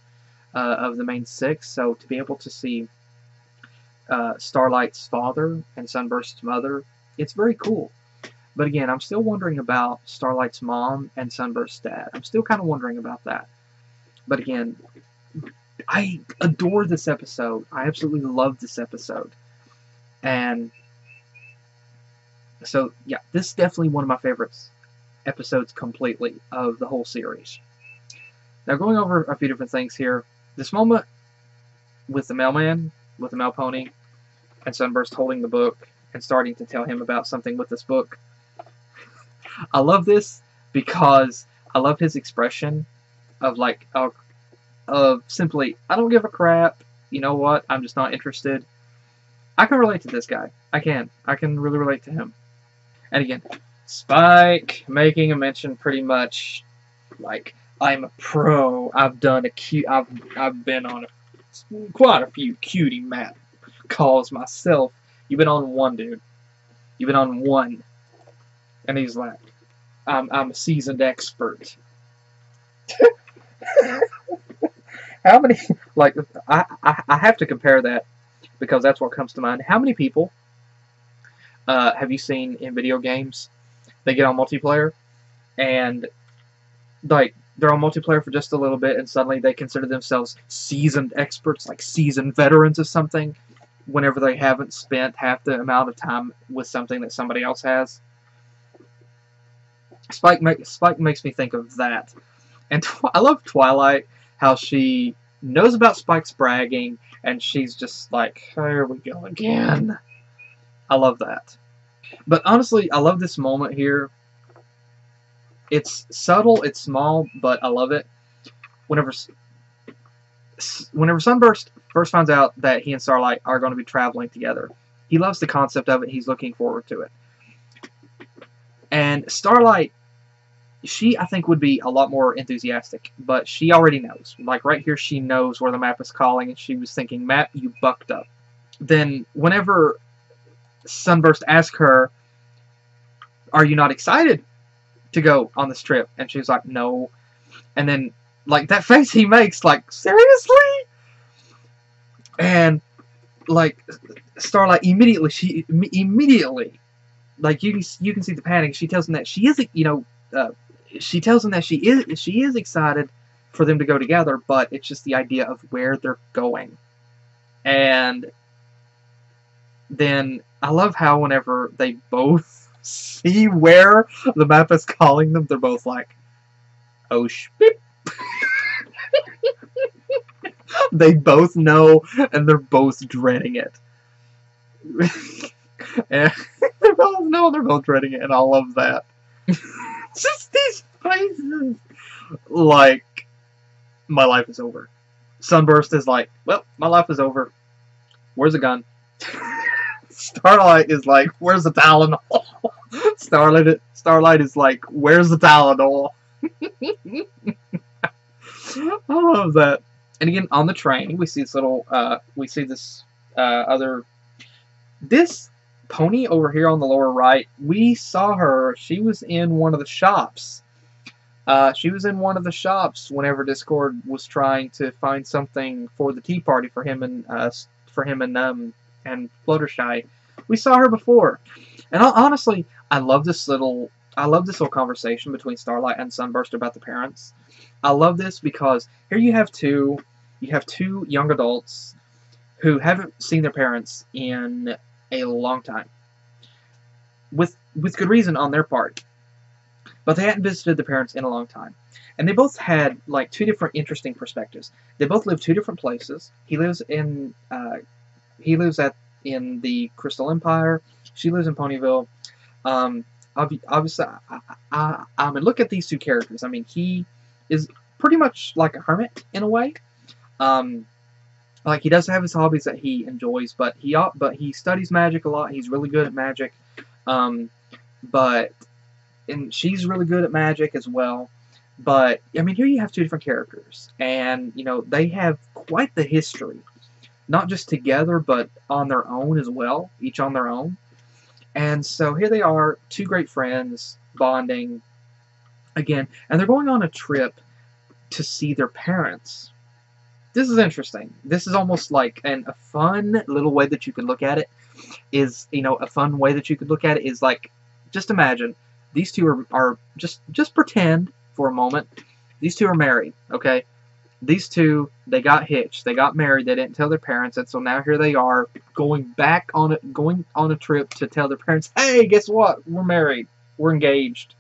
of the main six. So to be able to see Starlight's father and Sunburst's mother, it's very cool. But again, I'm still wondering about Starlight's mom and Sunburst's dad. I'm still kind of wondering about that. But again, I adore this episode. I absolutely love this episode. And so, yeah, this is definitely one of my favorite episodes completely of the whole series. Now, going over a few different things here. This moment with the mailman, with the mail pony, and Sunburst holding the book and starting to tell him about something with this book. I love this because I love his expression of like, simply, I don't give a crap. You know what? I'm just not interested. I can relate to this guy. I can really relate to him. And again, Spike making a mention pretty much like, I'm a pro. I've done I've been on quite a few cutie map calls myself. You've been on one, dude. You've been on one. And he's like, I'm a seasoned expert. How many, like, I have to compare that because that's what comes to mind. How many people have you seen in video games? They get on multiplayer, and, like, they're on multiplayer for just a little bit, and suddenly they consider themselves seasoned experts, like seasoned veterans of something, whenever they haven't spent half the amount of time with something that somebody else has. Spike makes me think of that. And I love Twilight, how she knows about Spike's bragging, and she's just like, here we go again. I love that. But honestly, I love this moment here. It's subtle, it's small, but I love it. Whenever Sunburst first finds out that he and Starlight are going to be traveling together, he loves the concept of it. He's looking forward to it. And Starlight, she, I think, would be a lot more enthusiastic, but she already knows. Like, right here, she knows where the map is calling, and she was thinking, Map, you bucked up. Then, whenever Sunburst asks her, are you not excited to go on this trip? And she's like, no. And then, like, that face he makes, like, seriously? And, like, Starlight immediately, like, you can see the panic. She tells him that she isn't, she tells him that she is excited for them to go together, but it's just the idea of where they're going. And then I love how whenever they both see where the map is calling them, they're both like, oh shit. They both know, and they're both dreading it. And they both know, they're both dreading it, and I love that. Just these faces. Like, my life is over. Sunburst is like, well, my life is over. Where's the gun? Starlight is like, where's the Tylenol? Starlight is like, where's the Tylenol? I love that. And again, on the train, we see this little, this pony over here on the lower right. We saw her. She was in one of the shops. She was in one of the shops whenever Discord was trying to find something for the tea party for him and Fluttershy. We saw her before, and honestly, I love this little conversation between Starlight and Sunburst about the parents. I love this because here you have two young adults who haven't seen their parents in a long time, with good reason on their part. But they hadn't visited the parents in a long time. And they both had, like, two different interesting perspectives. They both live two different places. He lives in the Crystal Empire. She lives in Ponyville. Obviously, I mean, look at these two characters. I mean, he is pretty much like a hermit in a way. Like, he does have his hobbies that he enjoys, but he studies magic a lot. He's really good at magic. And she's really good at magic as well. But, I mean, here you have two different characters. And, they have quite the history. Not just together, but on their own as well. Each on their own. And so here they are, two great friends, bonding. Again, and they're going on a trip to see their parents. This is interesting. This is almost like a fun little way that you could look at it. A fun way that you could look at it is like, just imagine. These two are just pretend for a moment. These two are married, okay? These two, they got hitched. They got married. They didn't tell their parents, and so now here they are going on a trip to tell their parents, hey, guess what? We're married. We're engaged.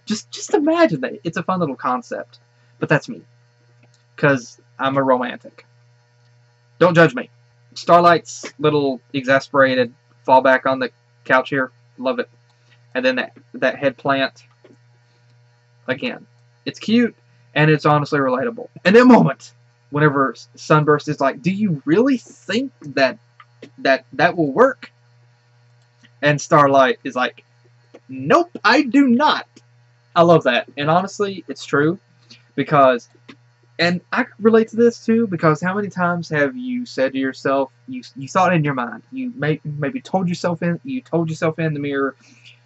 Just imagine that. It's a fun little concept. But that's me. Because I'm a romantic. Don't judge me. Starlight's little exasperated fall back on the couch here. Love it. And then that head plant, again, it's cute, and it's honestly relatable. And that moment, whenever Sunburst is like, do you really think that will work? And Starlight is like, nope, I do not. I love that. And honestly, it's true, because, and I relate to this too, because how many times have you said to yourself, you thought in your mind, you maybe told yourself in the mirror,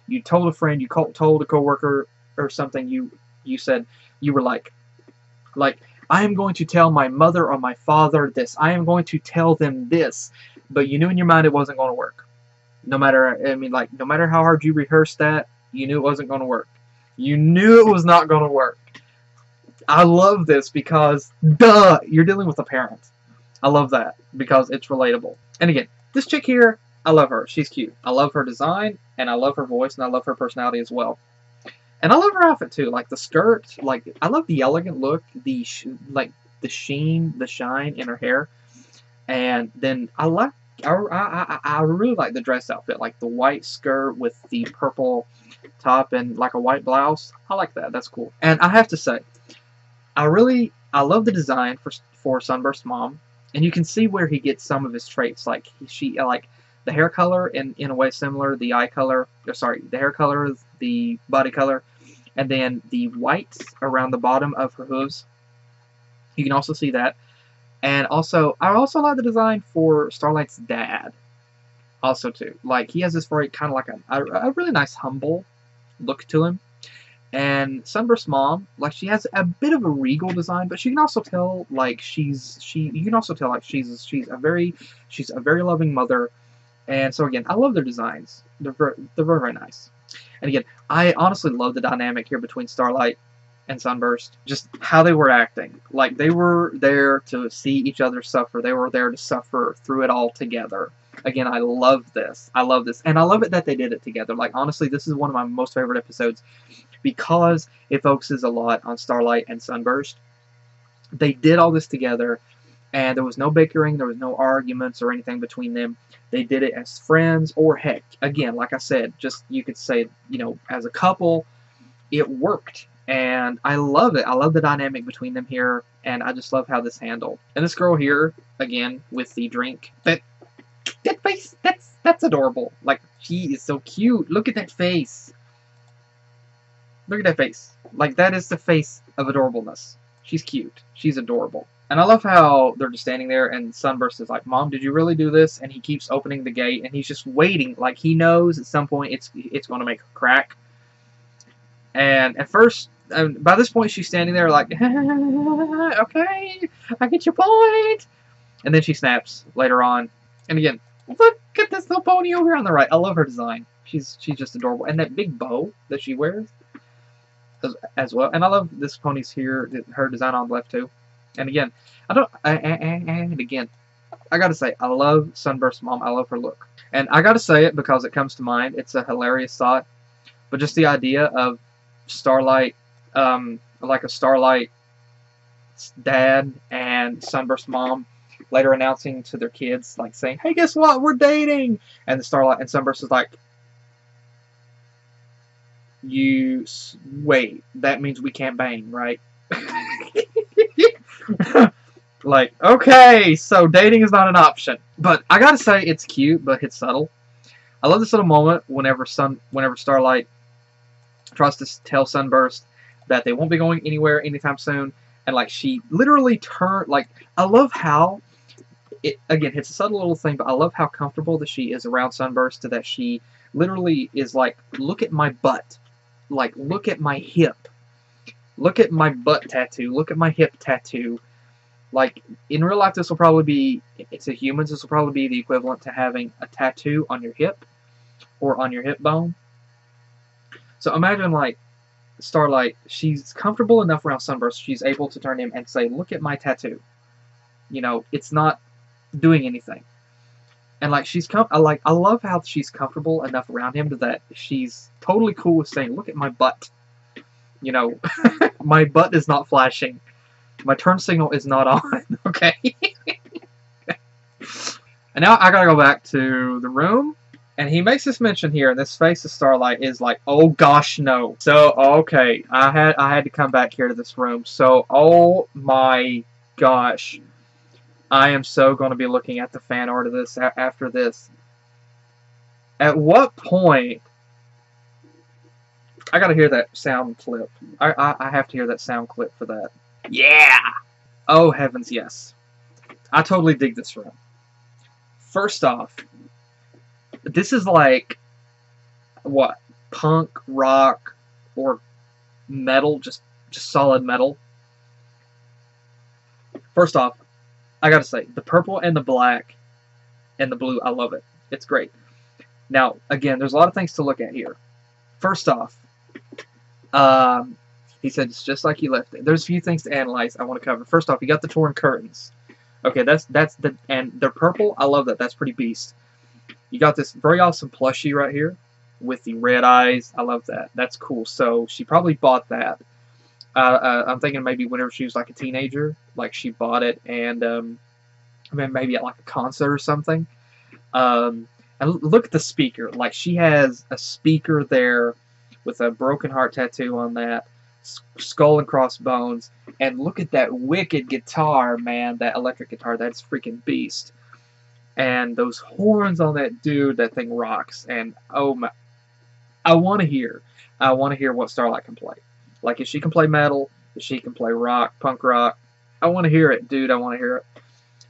you told a friend, you told a coworker or something, you said, you were like, I am going to tell my mother or my father this. I am going to tell them this. But you knew in your mind it wasn't going to work. No matter, I mean, like, no matter how hard you rehearsed that, you knew it wasn't going to work. You knew it was not going to work. I love this because, duh, you're dealing with a parent. I love that because it's relatable. And again, this chick here, I love her. She's cute. I love her design, and I love her voice, and I love her personality as well. And I love her outfit too. Like the skirt, like I love the elegant look, the sheen, the shine in her hair, and then I really like the dress outfit, like the white skirt with the purple top and like a white blouse. I like that. That's cool. And I have to say, I love the design for Sunburst Mom, and you can see where he gets some of his traits. Like she like the hair color in a way similar, the eye color. Sorry, the hair color, the body color, and then the white around the bottom of her hooves. You can also see that. And also, I also like the design for Starlight's dad. Also too, like he has this very kind of like a really nice humble look to him. And Sunburst Mom, like she has a bit of a regal design, but you can also tell like she's a very loving mother. And so again, I love their designs. They're very nice. And again, I honestly love the dynamic here between Starlight and Sunburst. Just how they were acting. Like they were there to see each other suffer. They were there to suffer through it all together. Again, I love this. I love this. And I love it that they did it together. Like honestly, this is one of my most favorite episodes because it focuses a lot on Starlight and Sunburst. They did all this together, and there was no bickering, there was no arguments or anything between them. They did it as friends, or heck, again, like I said, just you could say, you know, as a couple, it worked. And I love it. I love the dynamic between them here, and I just love how this handled. And this girl here, again, with the drink, that face, that's adorable. Like, she is so cute. Look at that face. Look at that face. Like, that is the face of adorableness. She's cute. She's adorable. And I love how they're just standing there, and Sunburst is like, Mom, did you really do this? And he keeps opening the gate, and he's just waiting. Like, he knows at some point it's going to make a crack. And at first, by this point, she's standing there like, okay, I get your point. And then she snaps later on. And again, look at this little pony over here on the right. I love her design. She's just adorable. And that big bow that she wears as well. And I love this pony's here, her design on the left too. And again, I gotta say, I love Sunburst Mom. I love her look. And I gotta say it because it comes to mind. It's a hilarious thought. But just the idea of Starlight, like a Starlight dad and Sunburst Mom later announcing to their kids, like saying, hey, guess what? We're dating! And the Starlight and Sunburst is like, wait, that means we can't bang, right? Like, okay, so dating is not an option. But I gotta say, it's cute, but it's subtle. I love this little moment whenever Starlight tries to tell Sunburst that they won't be going anywhere anytime soon, and like she literally I love how again, it's a subtle little thing, but I love how comfortable that she is around Sunburst, that she literally is like, look at my butt, like look at my hip, look at my butt tattoo, look at my hip tattoo. Like in real life, this will probably be, to humans, this will probably be the equivalent to having a tattoo on your hip or on your hip bone. So imagine like Starlight, she's comfortable enough around Sunburst, she's able to turn him and say, look at my tattoo. You know, it's not doing anything. And like I love how she's comfortable enough around him that she's totally cool with saying, look at my butt. You know, my butt is not flashing. My turn signal is not on. Okay. And now I gotta go back to the room. And he makes this mention here, and this face of Starlight is like, oh gosh, no. So, okay, I had to come back here to this room. So, oh my gosh. I am so going to be looking at the fan art of this after this. At what point... I gotta hear that sound clip. I have to hear that sound clip for that. Yeah! Oh, heavens, yes. I totally dig this room. First off, this is like, what, punk, rock, or metal, just solid metal. First off, I gotta say, the purple and the black and the blue, I love it. It's great. Now, again, there's a lot of things to look at here. First off, he said it's just like you left it. There's a few things to analyze I want to cover. First off, you got the torn curtains. Okay, and they're purple. I love that. That's pretty beast. You got this very awesome plushie right here with the red eyes. I love that. That's cool. So she probably bought that. I'm thinking maybe whenever she was like a teenager, like she bought it, and I mean maybe at like a concert or something. And look at the speaker. Like she has a speaker there with a broken heart tattoo on that, skull and crossbones, and look at that wicked guitar, man. That electric guitar. That's freaking beast. And those horns on that dude, that thing rocks. And oh my, I want to hear what Starlight can play. Like if she can play metal, if she can play rock, punk rock, I want to hear it, dude. I want to hear it.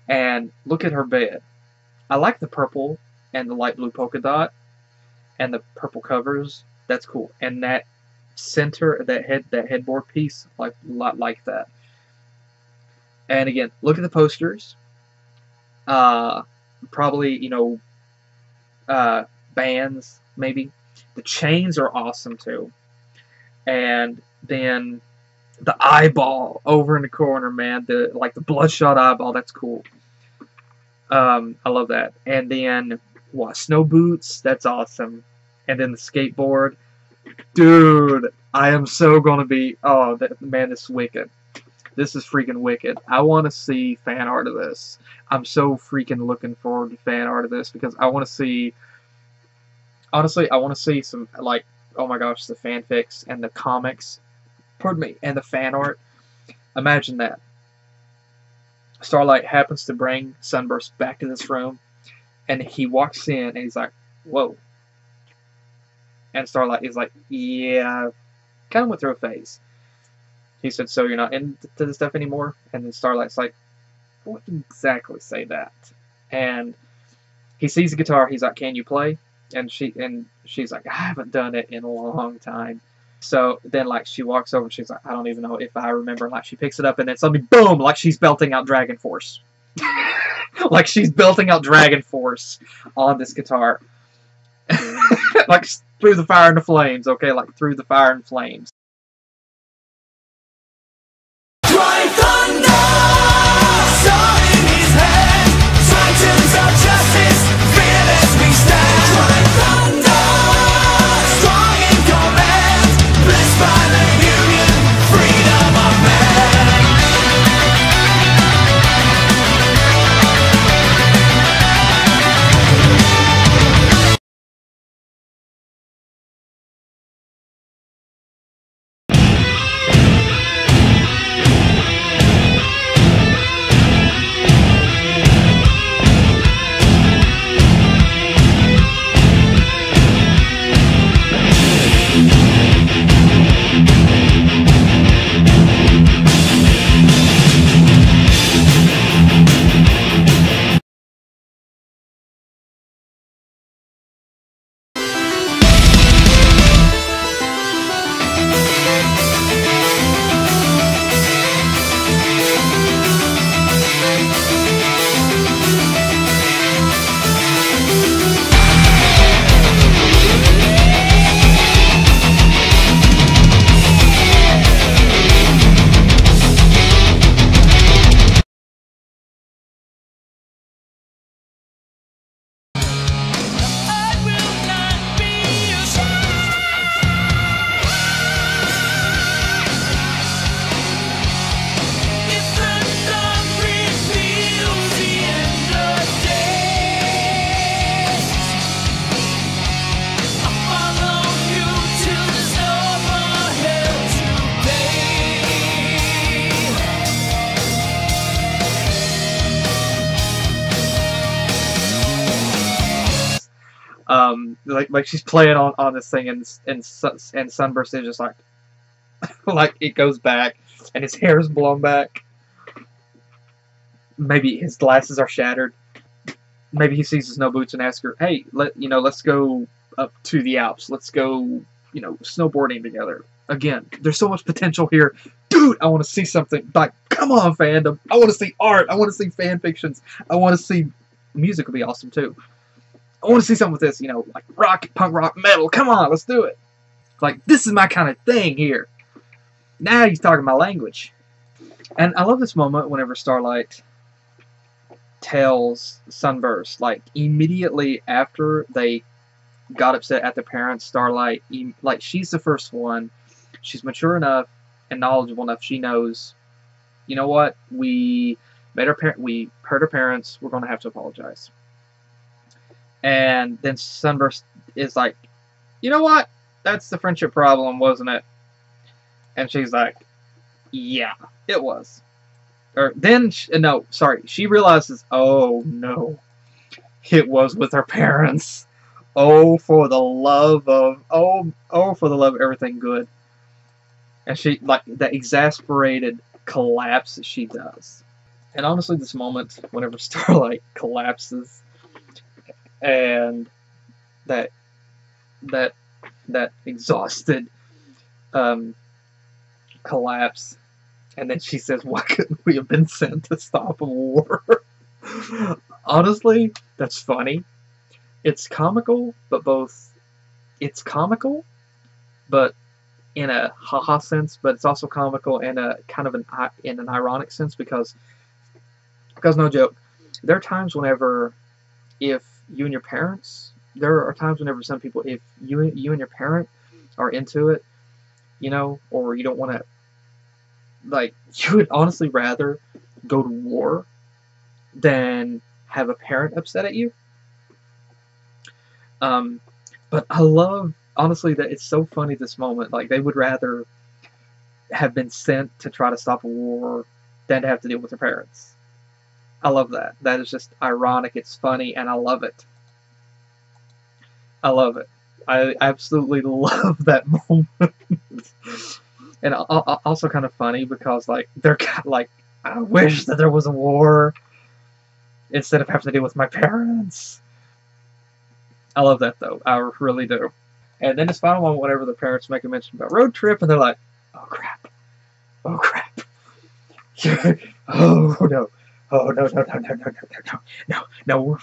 And look at her bed. I like the purple and the light blue polka dot and the purple covers. That's cool. And that center, that headboard piece, like that. And again, look at the posters. Probably, you know, bands, maybe. The chains are awesome, too. And then the eyeball over in the corner, man. The bloodshot eyeball, that's cool. I love that. And then, what, snow boots? That's awesome. And then the skateboard. Dude, I am so going to be, oh, man, this is wicked. This is freaking wicked. I want to see fan art of this. I'm so freaking looking forward to fan art of this because I want to see, honestly, I want to see some, like, oh my gosh, the fanfics and the comics, pardon me, and the fan art. Imagine that. Starlight happens to bring Sunburst back to this room, and he walks in, and he's like, whoa. And Starlight is like, yeah, kind of went through a phase. He said, so you're not into this stuff anymore? And then Starlight's like, I wouldn't exactly say that. And he sees the guitar, he's like, can you play? And she's like, I haven't done it in a long time. So then, like, she walks over and she's like, I don't even know if I remember. Like, she picks it up and then suddenly, boom, like she's belting out Dragon Force. Like she's belting out Dragon Force on this guitar. Like, through the fire and the flames, okay? Like, through the fire and flames. Like she's playing on this thing, and Sunburst is just like, like it goes back, and his hair is blown back. Maybe his glasses are shattered. Maybe he sees the snow boots and asks her, "Hey, let's go up to the Alps. Let's go, snowboarding together." Again, there's so much potential here dude, I want to see something. Like, come on, fandom. I want to see art. I want to see fan fictions. I want to see music would be awesome too. I want to see something with this, you know, like rock, punk rock, metal. Come on, let's do it. Like, this is my kind of thing here. Now he's talking my language. And I love this moment whenever Starlight tells Sunburst, like, immediately after they got upset at their parents, Starlight, like, she's the first one. She's mature enough and knowledgeable enough. She knows, you know what, we hurt our parents. We're going to have to apologize. And then Sunburst is like, you know what? That's the friendship problem, wasn't it? And she's like, yeah, it was. Or then, no, sorry. She realizes, oh no, it was with her parents. Oh, for the love of, for the love of everything good. And she, like, that exasperated collapse that she does. And honestly, this moment, whenever Starlight collapses, and that exhausted collapse, and then she says, why couldn't we have been sent to stop a war? Honestly, that's funny. It's comical, it's comical, but in a haha sense, but it's also comical in a kind of in an ironic sense, because no joke, there are times whenever, if you and your parents, there are times whenever some people, if you and your parent are into it, you know, or you don't want to, like, you would honestly rather go to war than have a parent upset at you. But I love, honestly, that it's so funny, this moment. Like, they would rather have been sent to try to stop a war than to have to deal with their parents. I love that. That is just ironic. It's funny, and I love it. I love it. I absolutely love that moment. And also kind of funny because, like, they're kind of like, I wish that there was a war instead of having to deal with my parents. I love that, though. I really do. And then this final one, whenever the parents make a mention about road trip, and they're like, oh crap. Oh crap. Oh no. Oh no, we're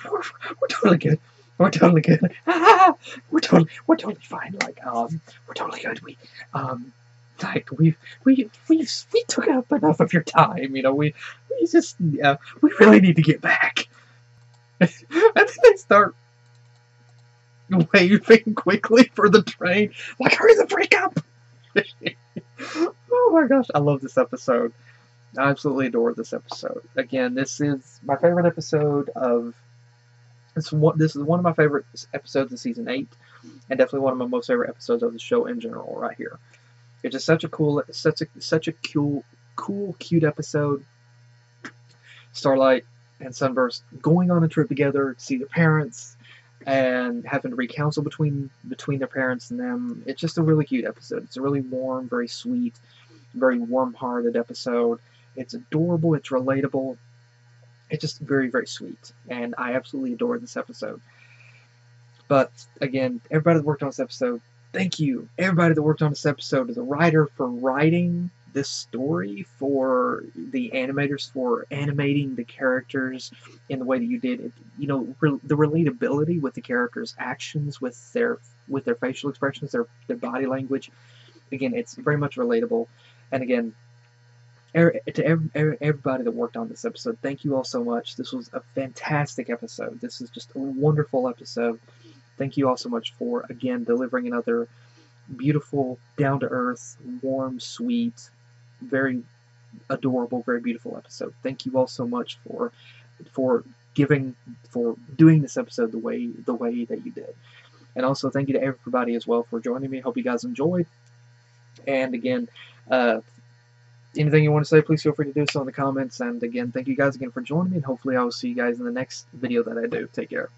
totally good. We're totally good. We're totally fine. Like, we're totally good. We took up enough of your time, you know, we really need to get back. And then they start waving quickly for the train, like, hurry the freak up. Oh my gosh, I love this episode. I absolutely adore this episode. Again, this is my favorite episode of, this is one of my favorite episodes of season 8, and definitely one of my most favorite episodes of the show in general, right here. It's just such a cool, cute episode. Starlight and Sunburst going on a trip together to see their parents, and having to recounsel between their parents and them. It's just a really cute episode. It's a really warm, very sweet, very warm-hearted episode. It's adorable. It's relatable. It's just very, very sweet. And I absolutely adore this episode. But, again, everybody that worked on this episode, thank you. Everybody that worked on this episode as a writer for writing this story, for the animators for animating the characters in the way that you did it. You know, the relatability with the characters' actions, with their facial expressions, their body language. Again, it's very much relatable. And again, to everybody that worked on this episode, thank you all so much. This was a fantastic episode. This is just a wonderful episode. Thank you all so much for, again, delivering another beautiful, down-to-earth, warm, sweet, very adorable, very beautiful episode. Thank you all so much for doing this episode the way that you did. And also thank you to everybody as well for joining me. Hope you guys enjoyed. And again, anything you want to say, please feel free to do so in the comments. And again, thank you guys again for joining me, and hopefully I will see you guys in the next video that I do. Take care.